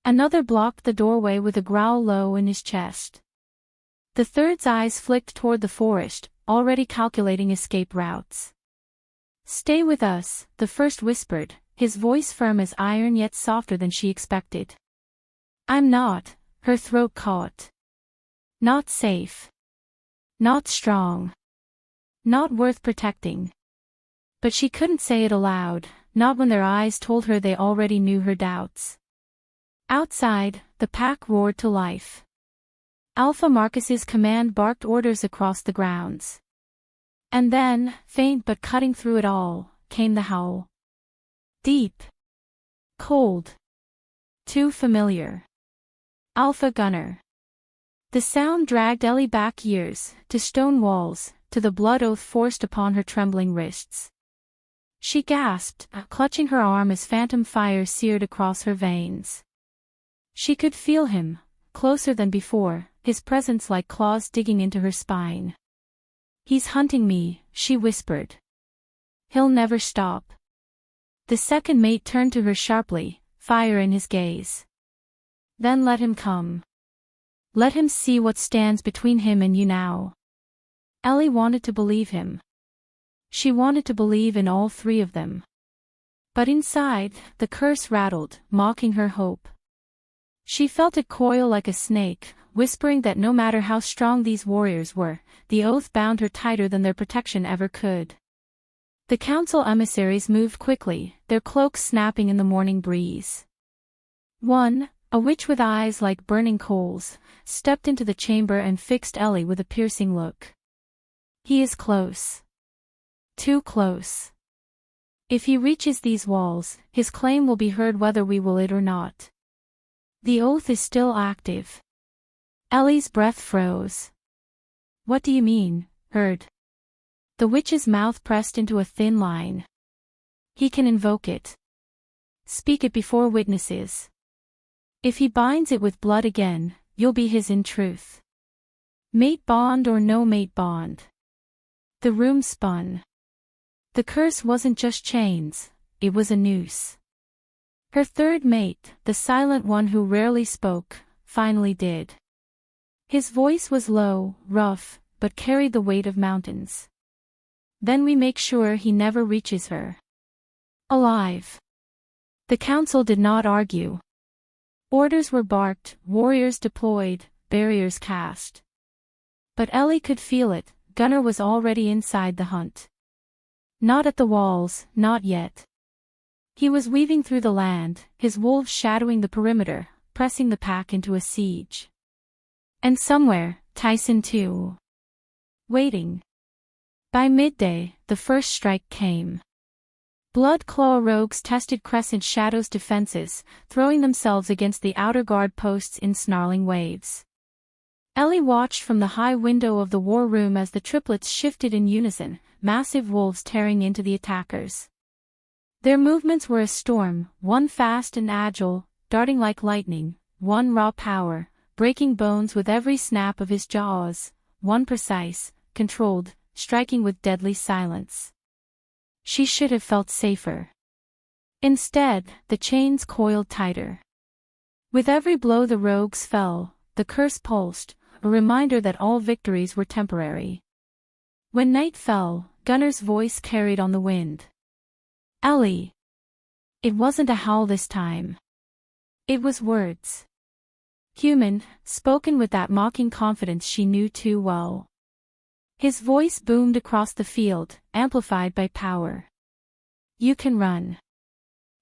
Another blocked the doorway with a growl low in his chest. The third's eyes flicked toward the forest, already calculating escape routes. Stay with us, the first whispered, his voice firm as iron yet softer than she expected. I'm not, her throat caught. Not safe. Not strong. Not worth protecting. But she couldn't say it aloud, not when their eyes told her they already knew her doubts. Outside, the pack roared to life. Alpha Marcus's command barked orders across the grounds. And then, faint but cutting through it all, came the howl. Deep. Cold. Too familiar. Alpha Gunner. The sound dragged Ellie back years, to stone walls, to the blood oath forced upon her trembling wrists. She gasped, clutching her arm as phantom fire seared across her veins. She could feel him, closer than before, his presence like claws digging into her spine. He's hunting me, she whispered. He'll never stop. The second mate turned to her sharply, fire in his gaze. Then let him come. Let him see what stands between him and you now. Ellie wanted to believe him. She wanted to believe in all three of them. But inside, the curse rattled, mocking her hope. She felt it coil like a snake, whispering that no matter how strong these warriors were, the oath bound her tighter than their protection ever could. The council emissaries moved quickly, their cloaks snapping in the morning breeze. One, a witch with eyes like burning coals, stepped into the chamber and fixed Ellie with a piercing look. He is close. Too close. If he reaches these walls, his claim will be heard whether we will it or not. The oath is still active. Ellie's breath froze. What do you mean, heard? The witch's mouth pressed into a thin line. He can invoke it. Speak it before witnesses. If he binds it with blood again, you'll be his in truth. Mate bond or no mate bond. The room spun. The curse wasn't just chains, it was a noose. Her third mate, the silent one who rarely spoke, finally did. His voice was low, rough, but carried the weight of mountains. Then we make sure he never reaches her alive. The council did not argue. Orders were barked, warriors deployed, barriers cast. But Ellie could feel it, Gunnar was already inside the hunt. Not at the walls, not yet. He was weaving through the land, his wolves shadowing the perimeter, pressing the pack into a siege. And somewhere, Tyson too. Waiting. By midday, the first strike came. Blood Claw rogues tested Crescent Shadow's defenses, throwing themselves against the outer guard posts in snarling waves. Ellie watched from the high window of the war room as the triplets shifted in unison, massive wolves tearing into the attackers. Their movements were a storm, one fast and agile, darting like lightning, one raw power, breaking bones with every snap of his jaws, one precise, controlled, striking with deadly silence. She should have felt safer. Instead, the chains coiled tighter. With every blow the rogues fell, the curse pulsed, a reminder that all victories were temporary. When night fell, Gunnar's voice carried on the wind. Ellie. It wasn't a howl this time. It was words. Human, spoken with that mocking confidence she knew too well. His voice boomed across the field, amplified by power. You can run.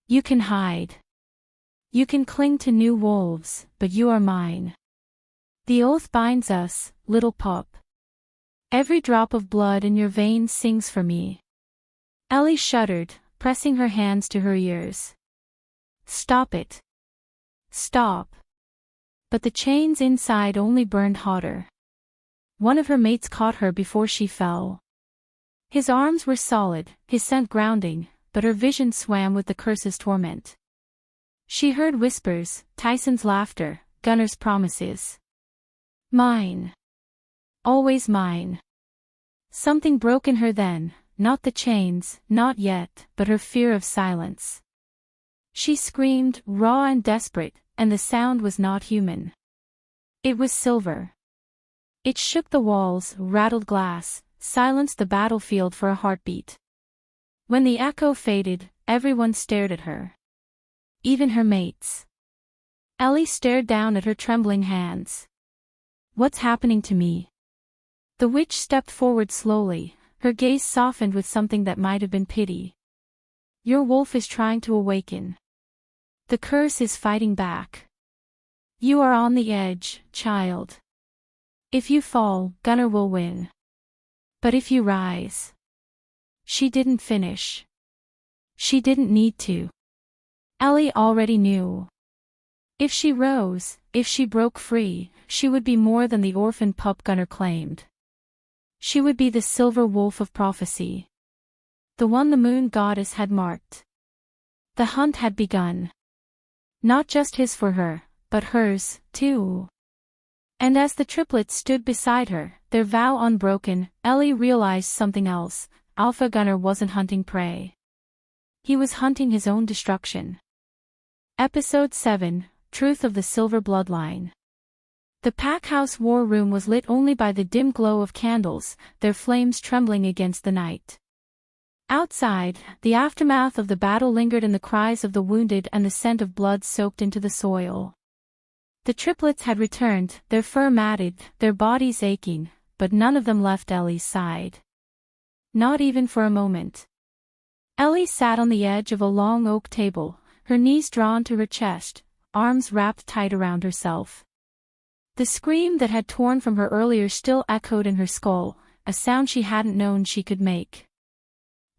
You can hide. You can cling to new wolves, but you are mine. The oath binds us, little pup. Every drop of blood in your veins sings for me. Ellie shuddered, pressing her hands to her ears. Stop it. Stop. But the chains inside only burned hotter. One of her mates caught her before she fell. His arms were solid, his scent grounding, but her vision swam with the curse's torment. She heard whispers, Tyson's laughter, Gunnar's promises. Mine. Always mine. Something broke in her then, not the chains, not yet, but her fear of silence. She screamed, raw and desperate, and the sound was not human. It was silver. It shook the walls, rattled glass, silenced the battlefield for a heartbeat. When the echo faded, everyone stared at her. Even her mates. Ellie stared down at her trembling hands. What's happening to me? The witch stepped forward slowly, her gaze softened with something that might have been pity. Your wolf is trying to awaken. The curse is fighting back. You are on the edge, child. If you fall, Gunnar will win. But if you rise... She didn't finish. She didn't need to. Ellie already knew. If she rose, if she broke free, she would be more than the orphaned pup Gunnar claimed. She would be the silver wolf of prophecy. The one the moon goddess had marked. The hunt had begun. Not just his for her, but hers, too. And as the triplets stood beside her, their vow unbroken, Ellie realized something else. Alpha Gunnar wasn't hunting prey. He was hunting his own destruction. Episode 7, Truth of the Silver Bloodline. The packhouse war room was lit only by the dim glow of candles, their flames trembling against the night. Outside, the aftermath of the battle lingered in the cries of the wounded and the scent of blood soaked into the soil. The triplets had returned, their fur matted, their bodies aching, but none of them left Ellie's side. Not even for a moment. Ellie sat on the edge of a long oak table, her knees drawn to her chest, arms wrapped tight around herself. The scream that had torn from her earlier still echoed in her skull, a sound she hadn't known she could make.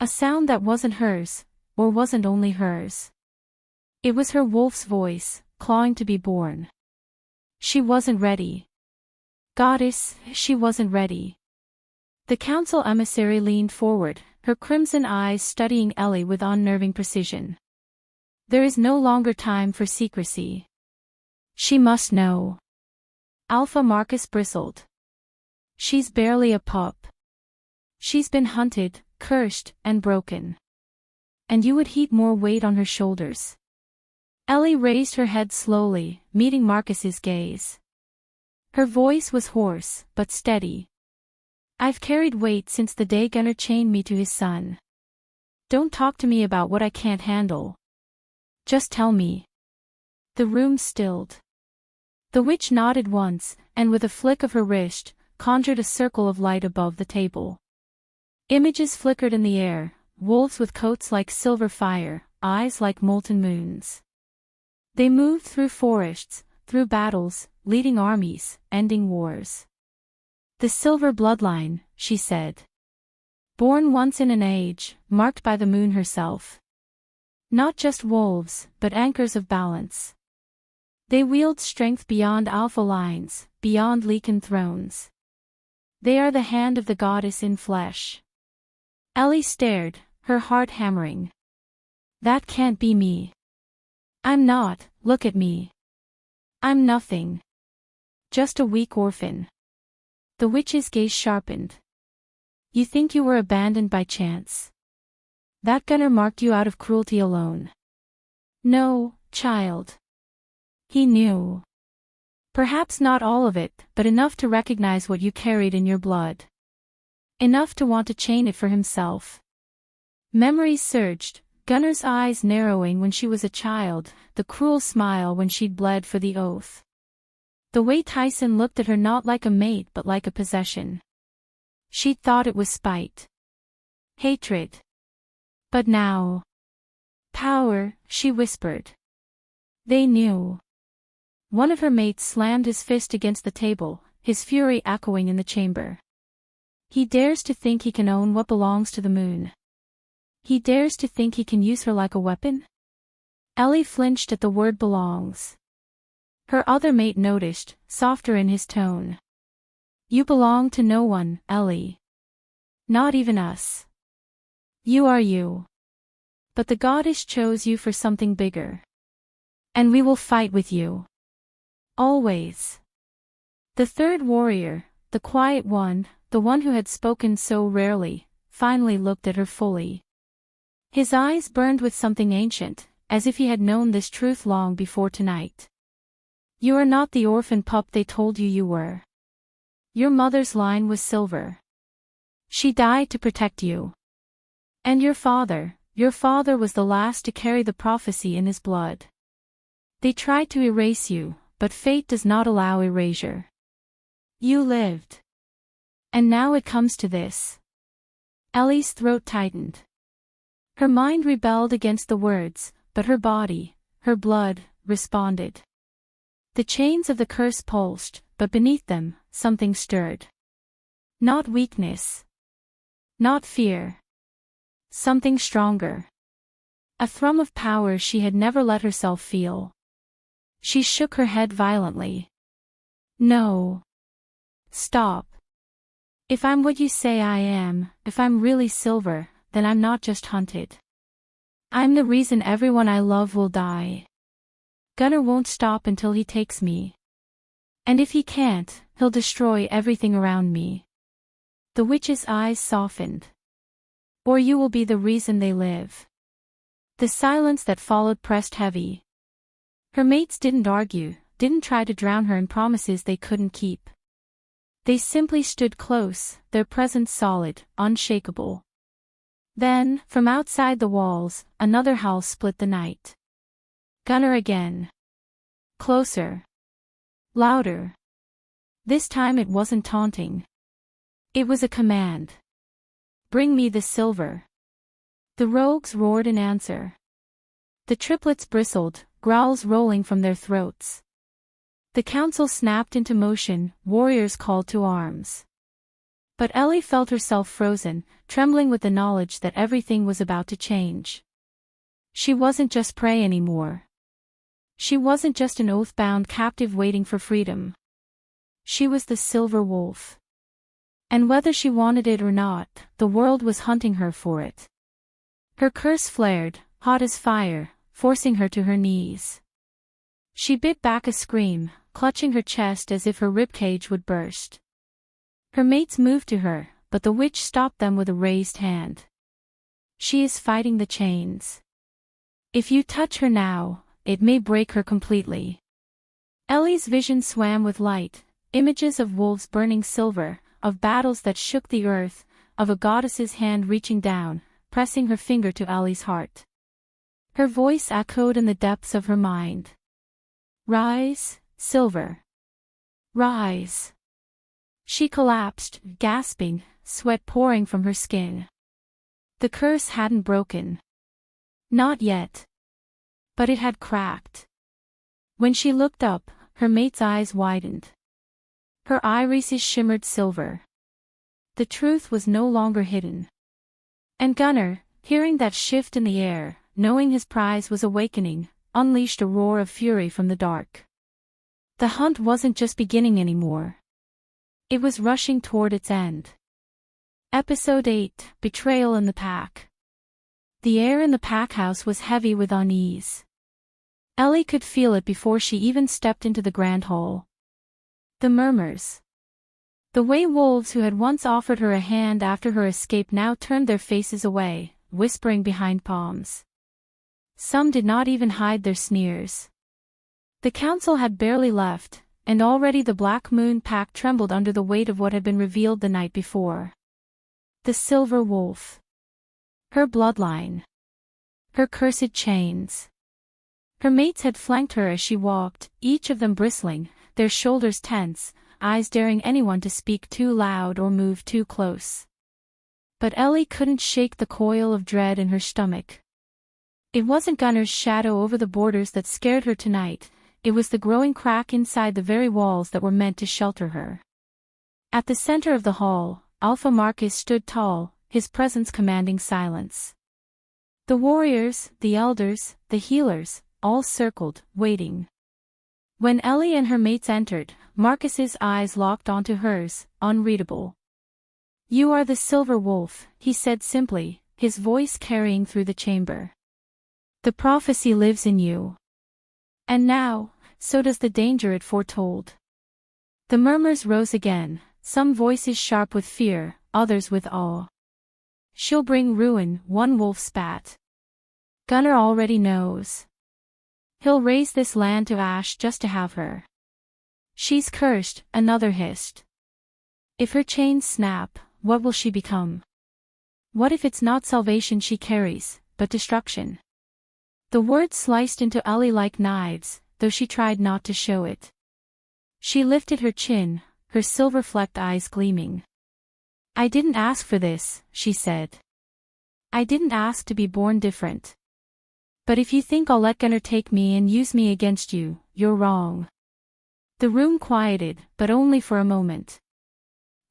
A sound that wasn't hers, or wasn't only hers. It was her wolf's voice, clawing to be born. She wasn't ready. Goddess, she wasn't ready. The council emissary leaned forward, her crimson eyes studying Ellie with unnerving precision. There is no longer time for secrecy. She must know. Alpha Marcus bristled. She's barely a pup. She's been hunted, cursed, and broken. And you would heap more weight on her shoulders. Ellie raised her head slowly, meeting Marcus's gaze. Her voice was hoarse, but steady. I've carried weight since the day Gunnar chained me to his son. Don't talk to me about what I can't handle. Just tell me. The room stilled. The witch nodded once, and with a flick of her wrist, conjured a circle of light above the table. Images flickered in the air, wolves with coats like silver fire, eyes like molten moons. They moved through forests, through battles, leading armies, ending wars. The silver bloodline, she said. Born once in an age, marked by the moon herself. Not just wolves, but anchors of balance. They wield strength beyond alpha lines, beyond Lycan thrones. They are the hand of the goddess in flesh. Ellie stared, her heart hammering. That can't be me. I'm not, look at me. I'm nothing. Just a weak orphan. The witch's gaze sharpened. You think you were abandoned by chance? That Gunnar marked you out of cruelty alone. No, child. He knew. Perhaps not all of it, but enough to recognize what you carried in your blood. Enough to want to chain it for himself. Memories surged, Gunnar's eyes narrowing when she was a child, the cruel smile when she'd bled for the oath. The way Tyson looked at her not like a mate but like a possession. She'd thought it was spite. Hatred. But now. Power, she whispered. They knew. One of her mates slammed his fist against the table, his fury echoing in the chamber. He dares to think he can own what belongs to the moon. He dares to think he can use her like a weapon? Ellie flinched at the word belongs. Her other mate noticed, softer in his tone. You belong to no one, Ellie. Not even us. You are you. But the goddess chose you for something bigger. And we will fight with you. Always. The third warrior, the quiet one, the one who had spoken so rarely, finally looked at her fully. His eyes burned with something ancient, as if he had known this truth long before tonight. You are not the orphan pup they told you you were. Your mother's line was silver. She died to protect you. And your father was the last to carry the prophecy in his blood. They tried to erase you, but fate does not allow erasure. You lived. And now it comes to this. Ellie's throat tightened. Her mind rebelled against the words, but her body, her blood, responded. The chains of the curse pulsed, but beneath them, something stirred. Not weakness. Not fear. Something stronger. A thrum of power she had never let herself feel. She shook her head violently. No. Stop. If I'm what you say I am, if I'm really silver, then I'm not just hunted. I'm the reason everyone I love will die. Gunnar won't stop until he takes me. And if he can't, he'll destroy everything around me. The witch's eyes softened. Or you will be the reason they live. The silence that followed pressed heavy. Her mates didn't argue, didn't try to drown her in promises they couldn't keep. They simply stood close, their presence solid, unshakable. Then, from outside the walls, another howl split the night. Gunner again. Closer. Louder. This time it wasn't taunting. It was a command. Bring me the silver. The rogues roared in answer. The triplets bristled, growls rolling from their throats. The council snapped into motion, warriors called to arms. But Ellie felt herself frozen, trembling with the knowledge that everything was about to change. She wasn't just prey anymore. She wasn't just an oath-bound captive waiting for freedom. She was the silver wolf. And whether she wanted it or not, the world was hunting her for it. Her curse flared, hot as fire, forcing her to her knees. She bit back a scream, clutching her chest as if her ribcage would burst. Her mates moved to her, but the witch stopped them with a raised hand. She is fighting the chains. If you touch her now, it may break her completely. Ellie's vision swam with light, images of wolves burning silver, of battles that shook the earth, of a goddess's hand reaching down, pressing her finger to Ellie's heart. Her voice echoed in the depths of her mind. Rise, silver. Rise. She collapsed, gasping, sweat pouring from her skin. The curse hadn't broken. Not yet. But it had cracked. When she looked up, her mate's eyes widened. Her irises shimmered silver. The truth was no longer hidden. And Gunnar, hearing that shift in the air, knowing his prize was awakening, unleashed a roar of fury from the dark. The hunt wasn't just beginning anymore. It was rushing toward its end. Episode 8, Betrayal in the Pack. The air in the pack house was heavy with unease. Ellie could feel it before she even stepped into the grand hall. The murmurs. The way wolves who had once offered her a hand after her escape now turned their faces away, whispering behind palms. Some did not even hide their sneers. The council had barely left, and already the Black Moon pack trembled under the weight of what had been revealed the night before. The Silver Wolf. Her bloodline. Her cursed chains. Her mates had flanked her as she walked, each of them bristling, their shoulders tense, eyes daring anyone to speak too loud or move too close. But Ellie couldn't shake the coil of dread in her stomach. It wasn't Gunnar's shadow over the borders that scared her tonight, it was the growing crack inside the very walls that were meant to shelter her. At the center of the hall, Alpha Marcus stood tall, his presence commanding silence. The warriors, the elders, the healers, all circled, waiting. When Ellie and her mates entered, Marcus's eyes locked onto hers, unreadable. "You are the Silver Wolf," he said simply, his voice carrying through the chamber. "The prophecy lives in you. And now, so does the danger it foretold." The murmurs rose again, some voices sharp with fear, others with awe. "She'll bring ruin," one wolf spat. "Gunnar already knows. He'll raise this land to ash just to have her." "She's cursed," another hissed. "If her chains snap, what will she become? What if it's not salvation she carries, but destruction?" The words sliced into Ellie like knives, though she tried not to show it. She lifted her chin, her silver-flecked eyes gleaming. "I didn't ask for this," she said. "I didn't ask to be born different. But if you think I'll let Gunnar take me and use me against you, you're wrong." The room quieted, but only for a moment.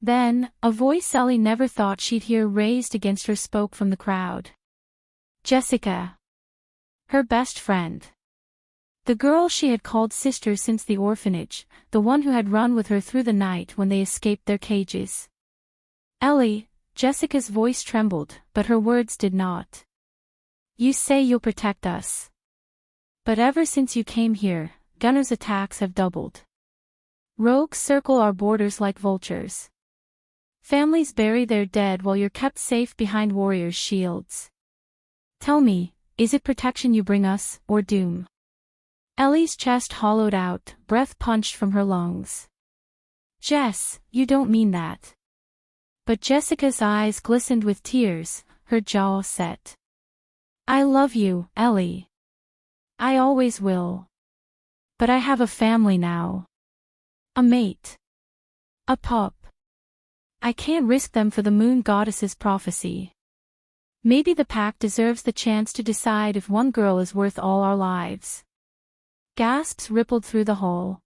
Then, a voice Ellie never thought she'd hear raised against her spoke from the crowd. Jessica. Her best friend. The girl she had called sister since the orphanage, the one who had run with her through the night when they escaped their cages. "Ellie," Jessica's voice trembled, but her words did not. "You say you'll protect us. But ever since you came here, Gunnar's attacks have doubled. Rogues circle our borders like vultures. Families bury their dead while you're kept safe behind warriors' shields. Tell me, is it protection you bring us, or doom?" Ellie's chest hollowed out, breath punched from her lungs. Jess, you don't mean that. But Jessica's eyes glistened with tears, her jaw set. I love you, Ellie. I always will. But I have a family now. A mate. A pup. I can't risk them for the moon goddess's prophecy. Maybe the pack deserves the chance to decide if one girl is worth all our lives. Gasps rippled through the hall.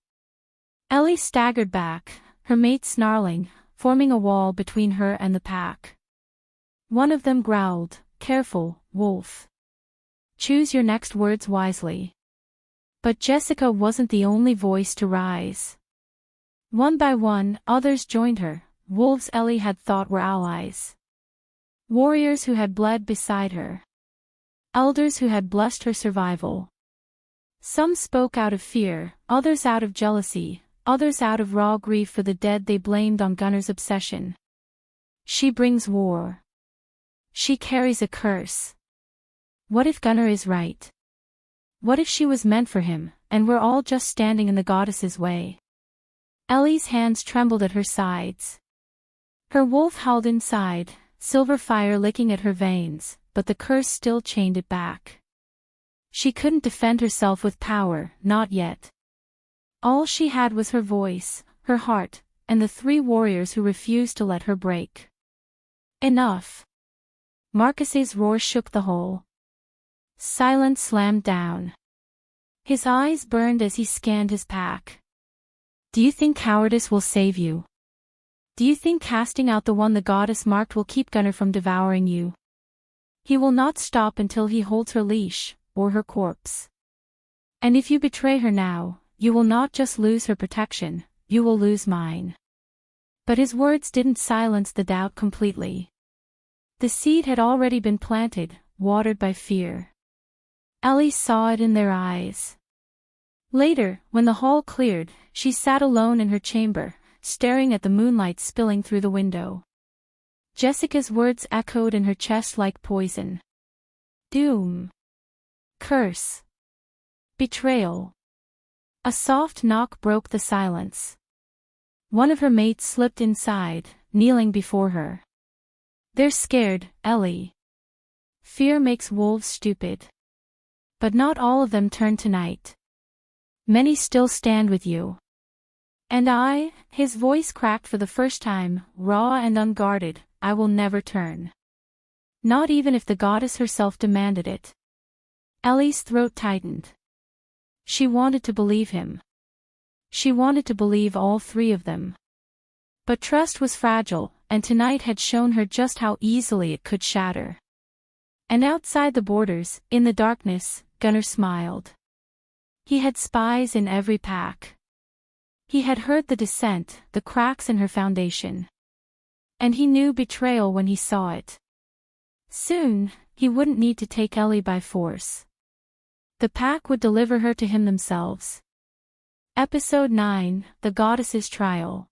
Ellie staggered back, her mate snarling, forming a wall between her and the pack. One of them growled, "Careful, wolf. Choose your next words wisely." But Jessica wasn't the only voice to rise. One by one, others joined her, wolves Ellie had thought were allies. Warriors who had bled beside her. Elders who had blessed her survival. Some spoke out of fear, others out of jealousy, others out of raw grief for the dead they blamed on Gunnar's obsession. She brings war. She carries a curse. What if Gunnar is right? What if she was meant for him, and we're all just standing in the goddess's way? Ellie's hands trembled at her sides. Her wolf howled inside, silver fire licking at her veins, but the curse still chained it back. She couldn't defend herself with power, not yet. All she had was her voice, her heart, and the three warriors who refused to let her break. Enough. Marcus's roar shook the hall. Silence slammed down. His eyes burned as he scanned his pack. Do you think cowardice will save you? Do you think casting out the one the goddess marked will keep Gunnar from devouring you? He will not stop until he holds her leash, or her corpse. And if you betray her now, you will not just lose her protection, you will lose mine. But his words didn't silence the doubt completely. The seed had already been planted, watered by fear. Ellie saw it in their eyes. Later, when the hall cleared, she sat alone in her chamber, staring at the moonlight spilling through the window. Jessica's words echoed in her chest like poison. Doom. Curse. Betrayal. A soft knock broke the silence. One of her mates slipped inside, kneeling before her. They're scared, Ellie. Fear makes wolves stupid. But not all of them turn tonight. Many still stand with you. And I, his voice cracked for the first time, raw and unguarded, I will never turn. Not even if the goddess herself demanded it. Ellie's throat tightened. She wanted to believe him. She wanted to believe all three of them. But trust was fragile, and tonight had shown her just how easily it could shatter. And outside the borders, in the darkness, Gunnar smiled. He had spies in every pack. He had heard the dissent, the cracks in her foundation. And he knew betrayal when he saw it. Soon, he wouldn't need to take Ellie by force. The pack would deliver her to him themselves. Episode 9, The Goddess's Trial.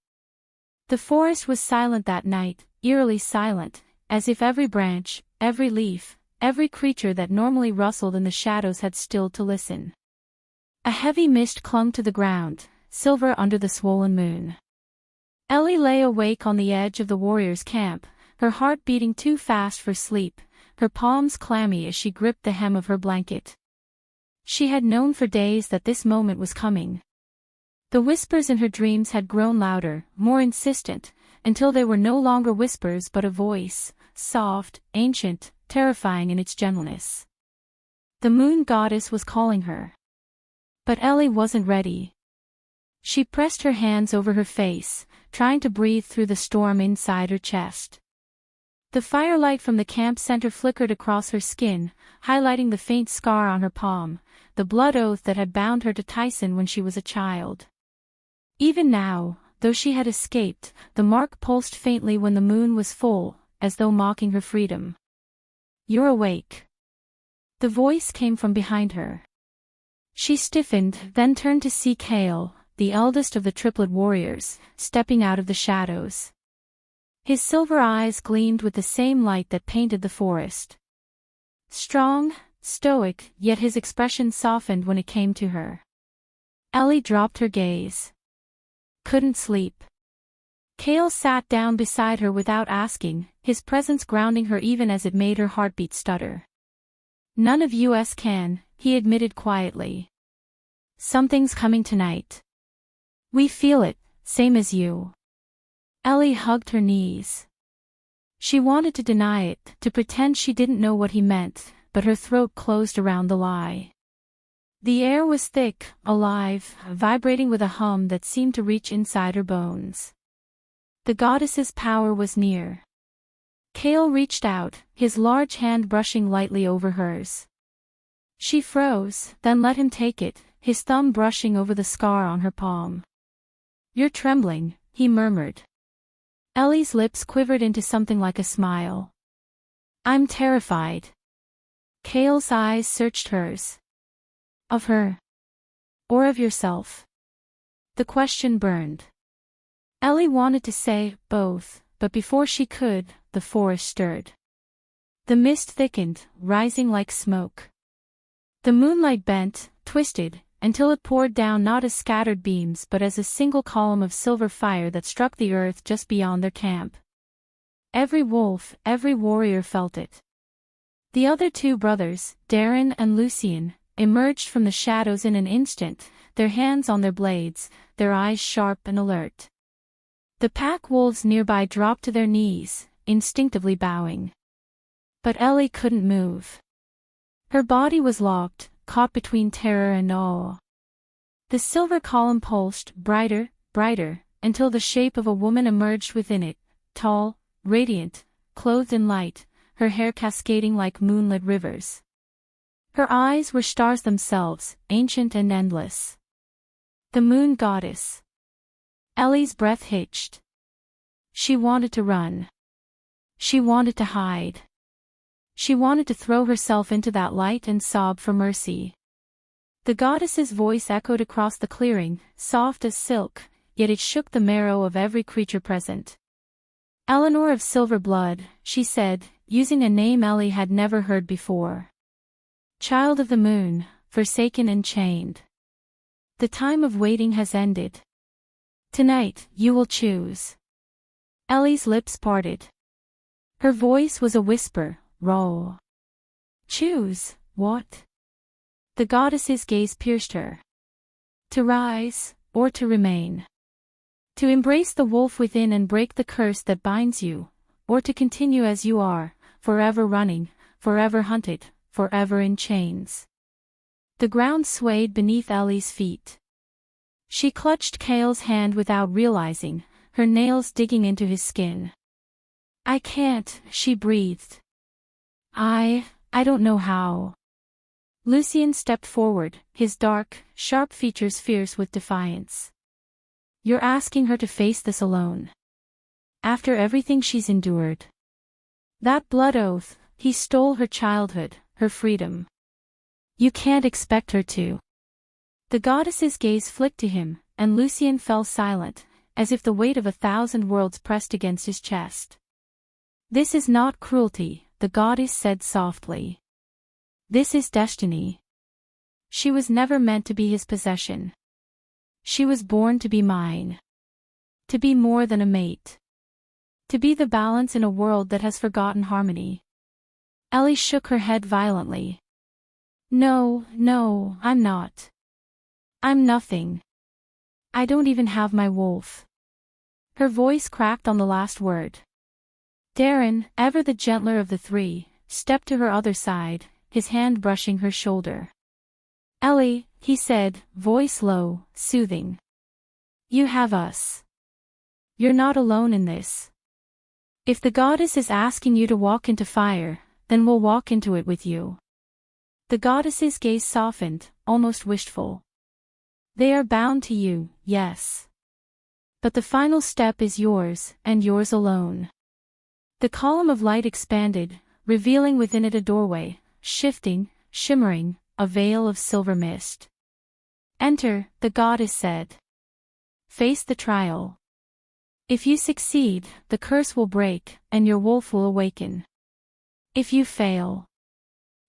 The forest was silent that night, eerily silent, as if every branch, every leaf, every creature that normally rustled in the shadows had stilled to listen. A heavy mist clung to the ground, silver under the swollen moon. Ellie lay awake on the edge of the warriors' camp, her heart beating too fast for sleep, her palms clammy as she gripped the hem of her blanket. She had known for days that this moment was coming. The whispers in her dreams had grown louder, more insistent, until they were no longer whispers but a voice, soft, ancient, terrifying in its gentleness. The moon goddess was calling her. But Ellie wasn't ready. She pressed her hands over her face, trying to breathe through the storm inside her chest. The firelight from the camp center flickered across her skin, highlighting the faint scar on her palm, the blood oath that had bound her to Tyson when she was a child. Even now, though she had escaped, the mark pulsed faintly when the moon was full, as though mocking her freedom. You're awake. The voice came from behind her. She stiffened, then turned to see Kale, the eldest of the Triplet warriors, stepping out of the shadows. His silver eyes gleamed with the same light that painted the forest. Strong, stoic, yet his expression softened when it came to her. Ellie dropped her gaze. Couldn't sleep. Kale sat down beside her without asking, his presence grounding her even as it made her heartbeat stutter. None of us can, he admitted quietly. Something's coming tonight. We feel it, same as you. Ellie hugged her knees. She wanted to deny it, to pretend she didn't know what he meant, but her throat closed around the lie. The air was thick, alive, vibrating with a hum that seemed to reach inside her bones. The goddess's power was near. Kale reached out, his large hand brushing lightly over hers. She froze, then let him take it, his thumb brushing over the scar on her palm. You're trembling, he murmured. Ellie's lips quivered into something like a smile. I'm terrified. Kale's eyes searched hers. Of her? Or of yourself? The question burned. Ellie wanted to say, both, but before she could, the forest stirred. The mist thickened, rising like smoke. The moonlight bent, twisted, until it poured down not as scattered beams but as a single column of silver fire that struck the earth just beyond their camp. Every wolf, every warrior felt it. The other two brothers, Darren and Lucien, emerged from the shadows in an instant, their hands on their blades, their eyes sharp and alert. The pack wolves nearby dropped to their knees, instinctively bowing. But Ellie couldn't move. Her body was locked, caught between terror and awe. The silver column pulsed, brighter, brighter, until the shape of a woman emerged within it, tall, radiant, clothed in light, her hair cascading like moonlit rivers. Her eyes were stars themselves, ancient and endless. The moon goddess. Ellie's breath hitched. She wanted to run. She wanted to hide. She wanted to throw herself into that light and sob for mercy. The goddess's voice echoed across the clearing, soft as silk, yet it shook the marrow of every creature present. Eleanor of Silver Blood, she said, using a name Ellie had never heard before. Child of the moon, forsaken and chained. The time of waiting has ended. Tonight, you will choose. Ellie's lips parted. Her voice was a whisper, raw. Choose, what? The goddess's gaze pierced her. To rise, or to remain. To embrace the wolf within and break the curse that binds you, or to continue as you are, forever running, forever hunted, forever in chains. The ground swayed beneath Ellie's feet. She clutched Kale's hand without realizing, her nails digging into his skin. I can't, she breathed. I don't know how. Lucien stepped forward, his dark, sharp features fierce with defiance. You're asking her to face this alone. After everything she's endured. That blood oath, he stole her childhood, her freedom. You can't expect her to. The goddess's gaze flicked to him, and Lucien fell silent, as if the weight of 1,000 worlds pressed against his chest. This is not cruelty, the goddess said softly. This is destiny. She was never meant to be his possession. She was born to be mine. To be more than a mate. To be the balance in a world that has forgotten harmony. Ellie shook her head violently. No, I'm not. I'm nothing. I don't even have my wolf. Her voice cracked on the last word. Darren, ever the gentler of the three, stepped to her other side, his hand brushing her shoulder. Ellie, he said, voice low, soothing. You have us. You're not alone in this. If the goddess is asking you to walk into fire, then we'll walk into it with you. The goddess's gaze softened, almost wistful. They are bound to you, yes. But the final step is yours, and yours alone. The column of light expanded, revealing within it a doorway, shifting, shimmering, a veil of silver mist. Enter, the goddess said. Face the trial. If you succeed, the curse will break, and your wolf will awaken. If you fail.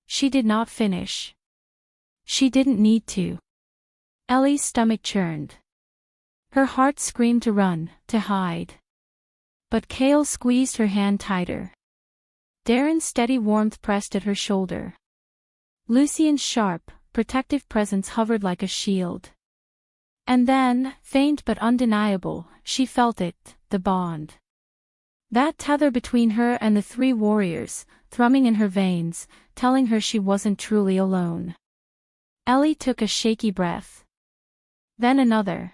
She did not finish. She didn't need to. Ellie's stomach churned. Her heart screamed to run, to hide. But Cale squeezed her hand tighter. Darren's steady warmth pressed at her shoulder. Lucien's sharp, protective presence hovered like a shield. And then, faint but undeniable, she felt it, the bond. That tether between her and the three warriors, thrumming in her veins, telling her she wasn't truly alone. Ellie took a shaky breath. Then another.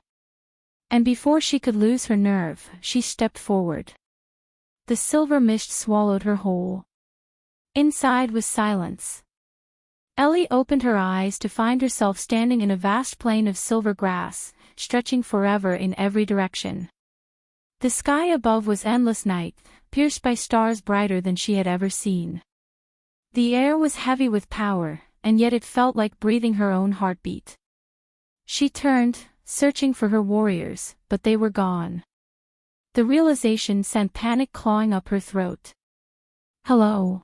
And before she could lose her nerve, she stepped forward. The silver mist swallowed her whole. Inside was silence. Ellie opened her eyes to find herself standing in a vast plain of silver grass, stretching forever in every direction. The sky above was endless night, pierced by stars brighter than she had ever seen. The air was heavy with power, and yet it felt like breathing her own heartbeat. She turned, searching for her warriors, but they were gone. The realization sent panic clawing up her throat. "Hello?"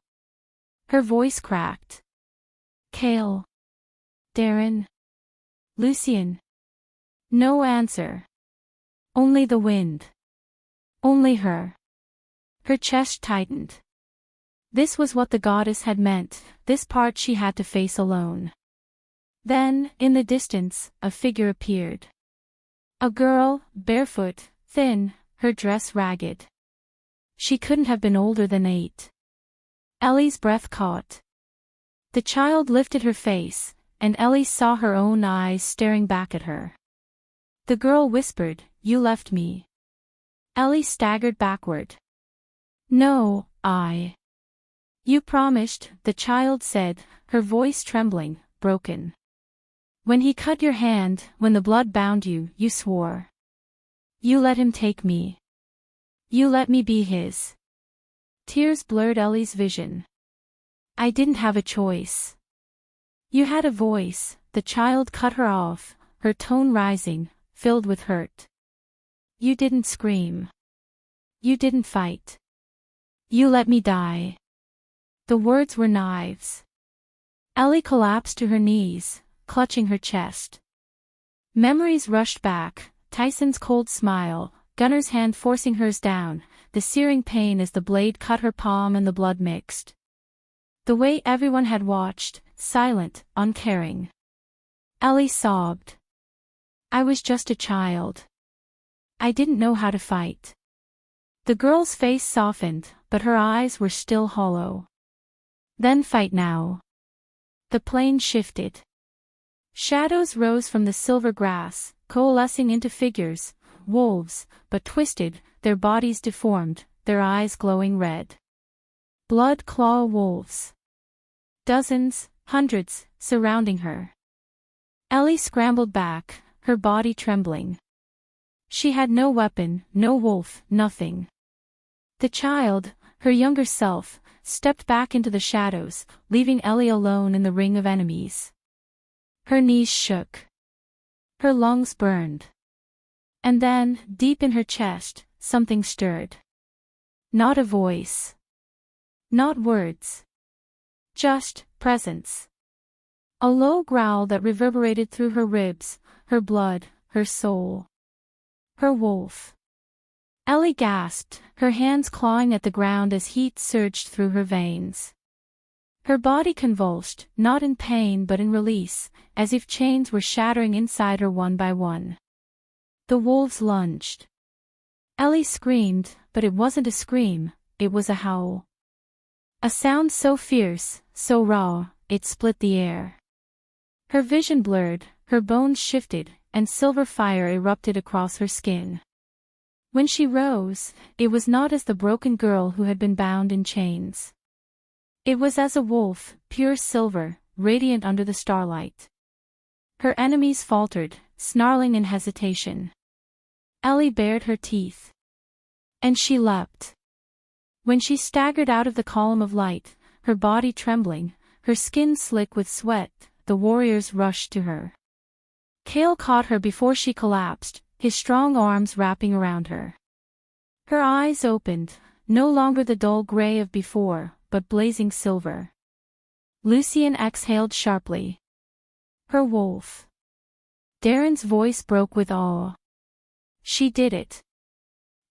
Her voice cracked. "Cale? Darren? Lucien?" No answer. Only the wind. Only her. Her chest tightened. This was what the goddess had meant, this part she had to face alone. Then, in the distance, a figure appeared. A girl, barefoot, thin, her dress ragged. She couldn't have been older than 8. Ellie's breath caught. The child lifted her face, and Ellie saw her own eyes staring back at her. The girl whispered, "You left me." Ellie staggered backward. "No, You promised," the child said, her voice trembling, broken. "When he cut your hand, when the blood bound you, you swore. You let him take me. You let me be his." Tears blurred Ellie's vision. "I didn't have a choice." "You had a voice," the child cut her off, her tone rising, filled with hurt. "You didn't scream. You didn't fight. You let me die." The words were knives. Ellie collapsed to her knees, clutching her chest. Memories rushed back, Tyson's cold smile, Gunner's hand forcing hers down, the searing pain as the blade cut her palm and the blood mixed. The way everyone had watched, silent, uncaring. Ellie sobbed. "I was just a child. I didn't know how to fight." The girl's face softened, but her eyes were still hollow. "Then fight now." The plain shifted. Shadows rose from the silver grass, coalescing into figures, wolves, but twisted, their bodies deformed, their eyes glowing red. Blood claw wolves. Dozens, hundreds, surrounding her. Ellie scrambled back, her body trembling. She had no weapon, no wolf, nothing. The child, her younger self, stepped back into the shadows, leaving Ellie alone in the ring of enemies. Her knees shook. Her lungs burned. And then, deep in her chest, something stirred. Not a voice. Not words. Just presence. A low growl that reverberated through her ribs, her blood, her soul. Her wolf. Ellie gasped, her hands clawing at the ground as heat surged through her veins. Her body convulsed, not in pain but in release, as if chains were shattering inside her one by one. The wolves lunged. Ellie screamed, but it wasn't a scream, it was a howl. A sound so fierce, so raw, it split the air. Her vision blurred, her bones shifted, and silver fire erupted across her skin. When she rose, it was not as the broken girl who had been bound in chains. It was as a wolf, pure silver, radiant under the starlight. Her enemies faltered, snarling in hesitation. Ellie bared her teeth. And she leapt. When she staggered out of the column of light, her body trembling, her skin slick with sweat, the warriors rushed to her. Cale caught her before she collapsed, his strong arms wrapping around her. Her eyes opened, no longer the dull gray of before, but blazing silver. Lucien exhaled sharply. Her wolf. Darren's voice broke with awe. She did it.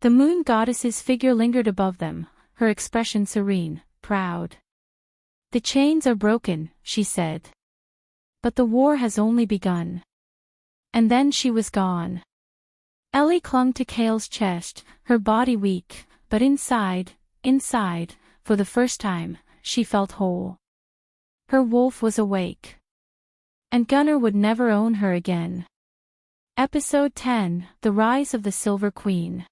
The moon goddess's figure lingered above them, her expression serene, proud. The chains are broken, she said. But the war has only begun. And then she was gone. Ellie clung to Cale's chest, her body weak, but inside, for the first time, she felt whole. Her wolf was awake. And Gunnar would never own her again. Episode 10, The Rise of the Silver Queen.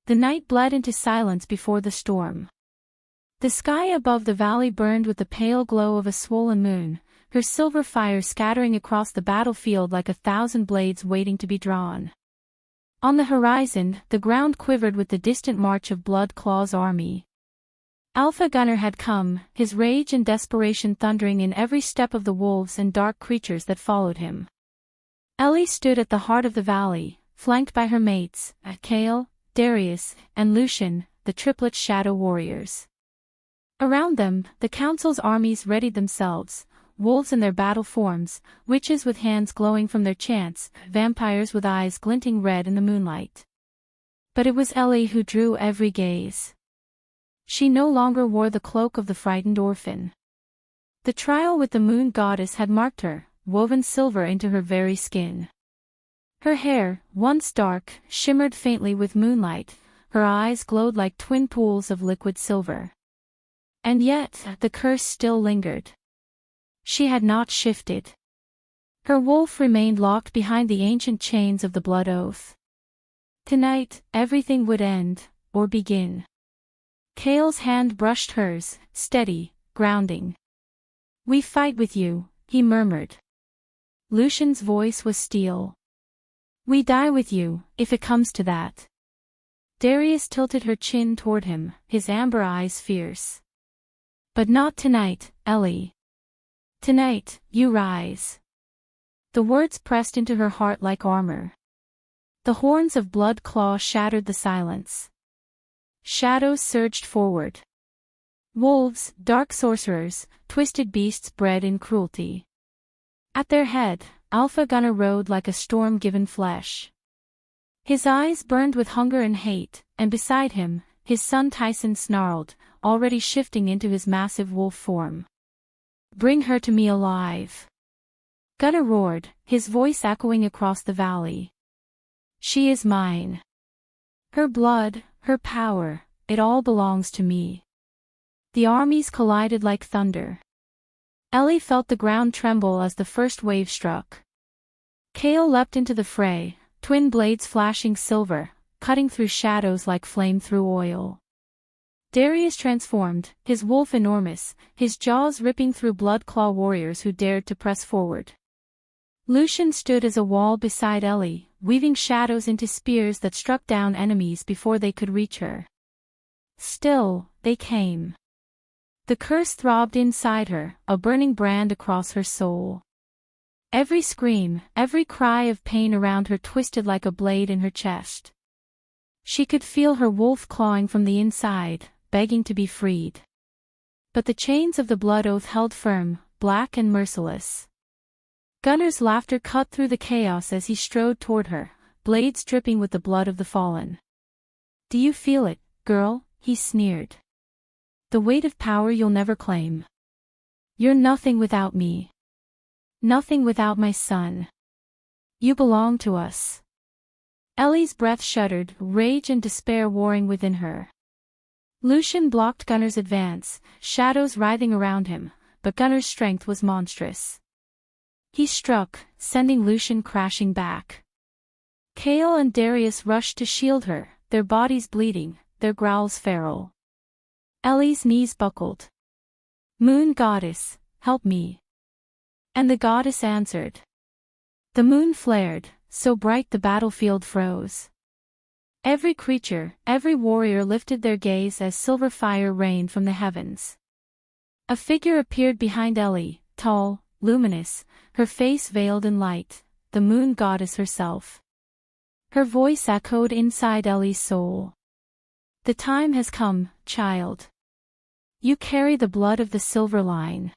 The night bled into silence before the storm. The sky above the valley burned with the pale glow of a swollen moon, her silver fire scattering across the battlefield like 1,000 blades waiting to be drawn. On the horizon, the ground quivered with the distant march of Blood Claw's army. Alpha Gunnar had come, his rage and desperation thundering in every step of the wolves and dark creatures that followed him. Ellie stood at the heart of the valley, flanked by her mates, Cale, Darius, and Lucian, the Triplet shadow warriors. Around them, the council's armies readied themselves, wolves in their battle forms, witches with hands glowing from their chants, vampires with eyes glinting red in the moonlight. But it was Ellie who drew every gaze. She no longer wore the cloak of the frightened orphan. The trial with the moon goddess had marked her, woven silver into her very skin. Her hair, once dark, shimmered faintly with moonlight, her eyes glowed like twin pools of liquid silver. And yet, the curse still lingered. She had not shifted. Her wolf remained locked behind the ancient chains of the blood oath. Tonight, everything would end, or begin. Cale's hand brushed hers, steady, grounding. "We fight with you," he murmured. Lucian's voice was steel. "We die with you, if it comes to that." Darius tilted her chin toward him, his amber eyes fierce. "But not tonight, Ellie. Tonight, you rise." The words pressed into her heart like armor. The horns of Blood Claw shattered the silence. Shadows surged forward. Wolves, dark sorcerers, twisted beasts bred in cruelty. At their head, Alpha Gunnar rode like a storm-given flesh. His eyes burned with hunger and hate, and beside him, his son Tyson snarled, already shifting into his massive wolf form. "Bring her to me alive." Gunnar roared, his voice echoing across the valley. "She is mine. Her blood, her power, it all belongs to me." The armies collided like thunder. Ellie felt the ground tremble as the first wave struck. Cale leapt into the fray, twin blades flashing silver, cutting through shadows like flame through oil. Darius transformed, his wolf enormous, his jaws ripping through Blood Claw warriors who dared to press forward. Lucian stood as a wall beside Ellie, weaving shadows into spears that struck down enemies before they could reach her. Still, they came. The curse throbbed inside her, a burning brand across her soul. Every scream, every cry of pain around her twisted like a blade in her chest. She could feel her wolf clawing from the inside, begging to be freed. But the chains of the blood oath held firm, black and merciless. Gunnar's laughter cut through the chaos as he strode toward her, blades dripping with the blood of the fallen. "Do you feel it, girl?" he sneered. "The weight of power you'll never claim. You're nothing without me. Nothing without my son. You belong to us." Ellie's breath shuddered, rage and despair warring within her. Lucian blocked Gunnar's advance, shadows writhing around him, but Gunnar's strength was monstrous. He struck, sending Lucian crashing back. Cale and Darius rushed to shield her, their bodies bleeding, their growls feral. Ellie's knees buckled. "Moon goddess, help me." And the goddess answered. The moon flared, so bright the battlefield froze. Every creature, every warrior lifted their gaze as silver fire rained from the heavens. A figure appeared behind Ellie, tall, luminous, her face veiled in light, the moon goddess herself. Her voice echoed inside Ellie's soul. "The time has come, child. You carry the blood of the silver line.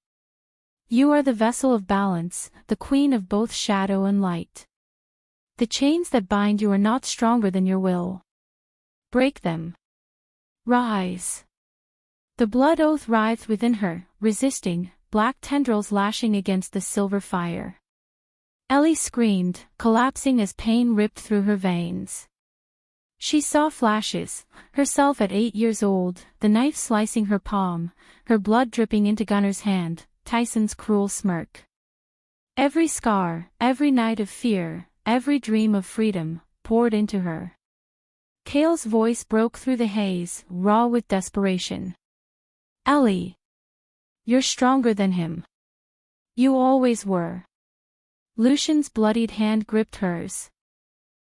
You are the vessel of balance, the queen of both shadow and light." The chains that bind you are not stronger than your will. Break them. Rise. The blood oath writhed within her, resisting, black tendrils lashing against the silver fire. Ellie screamed, collapsing as pain ripped through her veins. She saw flashes, herself at 8 years old, the knife slicing her palm, her blood dripping into Gunnar's hand, Tyson's cruel smirk. Every scar, every night of fear, every dream of freedom, poured into her. Cale's voice broke through the haze, raw with desperation. Ellie. You're stronger than him. You always were. Lucian's bloodied hand gripped hers.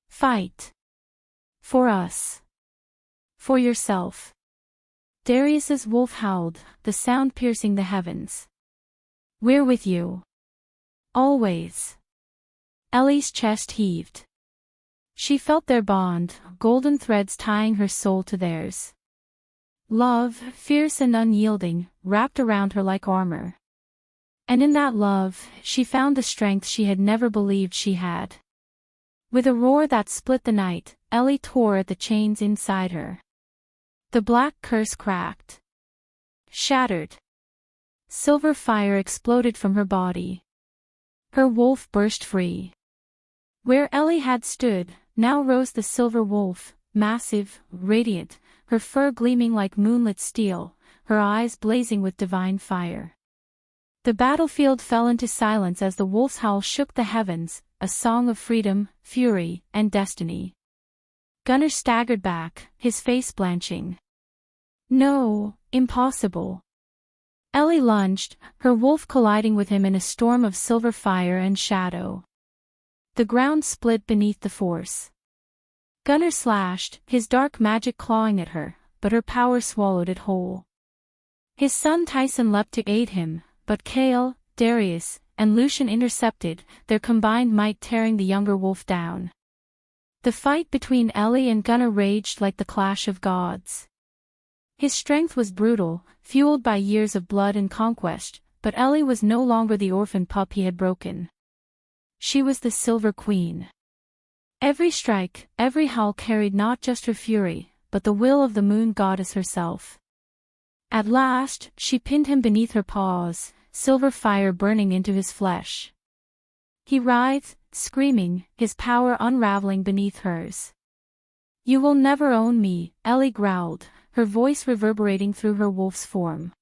Fight. For us. For yourself. Darius's wolf howled, the sound piercing the heavens. We're with you. Always. Ellie's chest heaved. She felt their bond, golden threads tying her soul to theirs. Love, fierce and unyielding, wrapped around her like armor. And in that love, she found the strength she had never believed she had. With a roar that split the night, Ellie tore at the chains inside her. The black curse cracked. Shattered. Silver fire exploded from her body. Her wolf burst free. Where Ellie had stood, now rose the silver wolf, massive, radiant, her fur gleaming like moonlit steel, her eyes blazing with divine fire. The battlefield fell into silence as the wolf's howl shook the heavens, a song of freedom, fury, and destiny. Gunnar staggered back, his face blanching. No, impossible. Ellie lunged, her wolf colliding with him in a storm of silver fire and shadow. The ground split beneath the force. Gunnar slashed, his dark magic clawing at her, but her power swallowed it whole. His son Tyson leapt to aid him, but Cale, Darius, and Lucian intercepted, their combined might tearing the younger wolf down. The fight between Ellie and Gunnar raged like the clash of gods. His strength was brutal, fueled by years of blood and conquest, but Ellie was no longer the orphan pup he had broken. She was the Silver Queen. Every strike, every howl carried not just her fury, but the will of the moon goddess herself. At last, she pinned him beneath her paws, silver fire burning into his flesh. He writhed, screaming, his power unraveling beneath hers. You will never own me, Ellie growled, her voice reverberating through her wolf's form.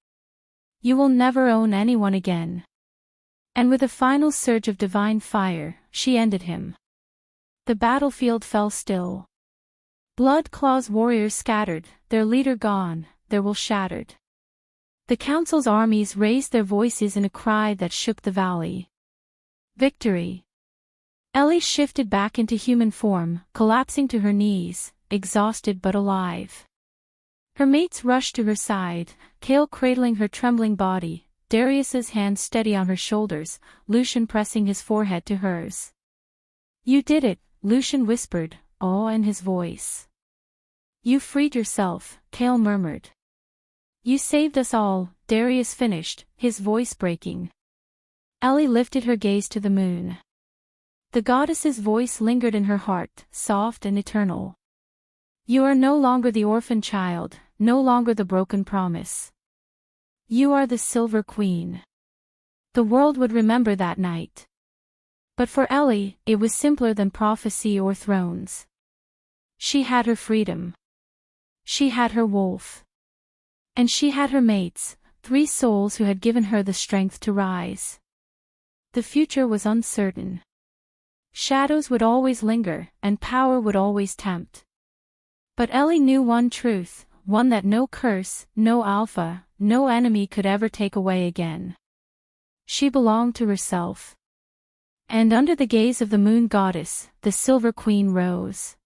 You will never own anyone again. And with a final surge of divine fire, she ended him. The battlefield fell still. Blood Claw's warriors scattered, their leader gone, their will shattered. The council's armies raised their voices in a cry that shook the valley. Victory. Ellie shifted back into human form, collapsing to her knees, exhausted but alive. Her mates rushed to her side, Cale cradling her trembling body, Darius's hands steady on her shoulders, Lucian pressing his forehead to hers. You did it, Lucian whispered, awe in his voice. You freed yourself, Cale murmured. You saved us all, Darius finished, his voice breaking. Ellie lifted her gaze to the moon. The goddess's voice lingered in her heart, soft and eternal. You are no longer the orphan child, no longer the broken promise. You are the Silver Queen. The world would remember that night. But for Ellie, it was simpler than prophecy or thrones. She had her freedom. She had her wolf. And she had her mates, 3 souls who had given her the strength to rise. The future was uncertain. Shadows would always linger, and power would always tempt. But Ellie knew one truth, one that no curse, no alpha, no enemy could ever take away again. She belonged to herself. And under the gaze of the moon goddess, the Silver Queen rose.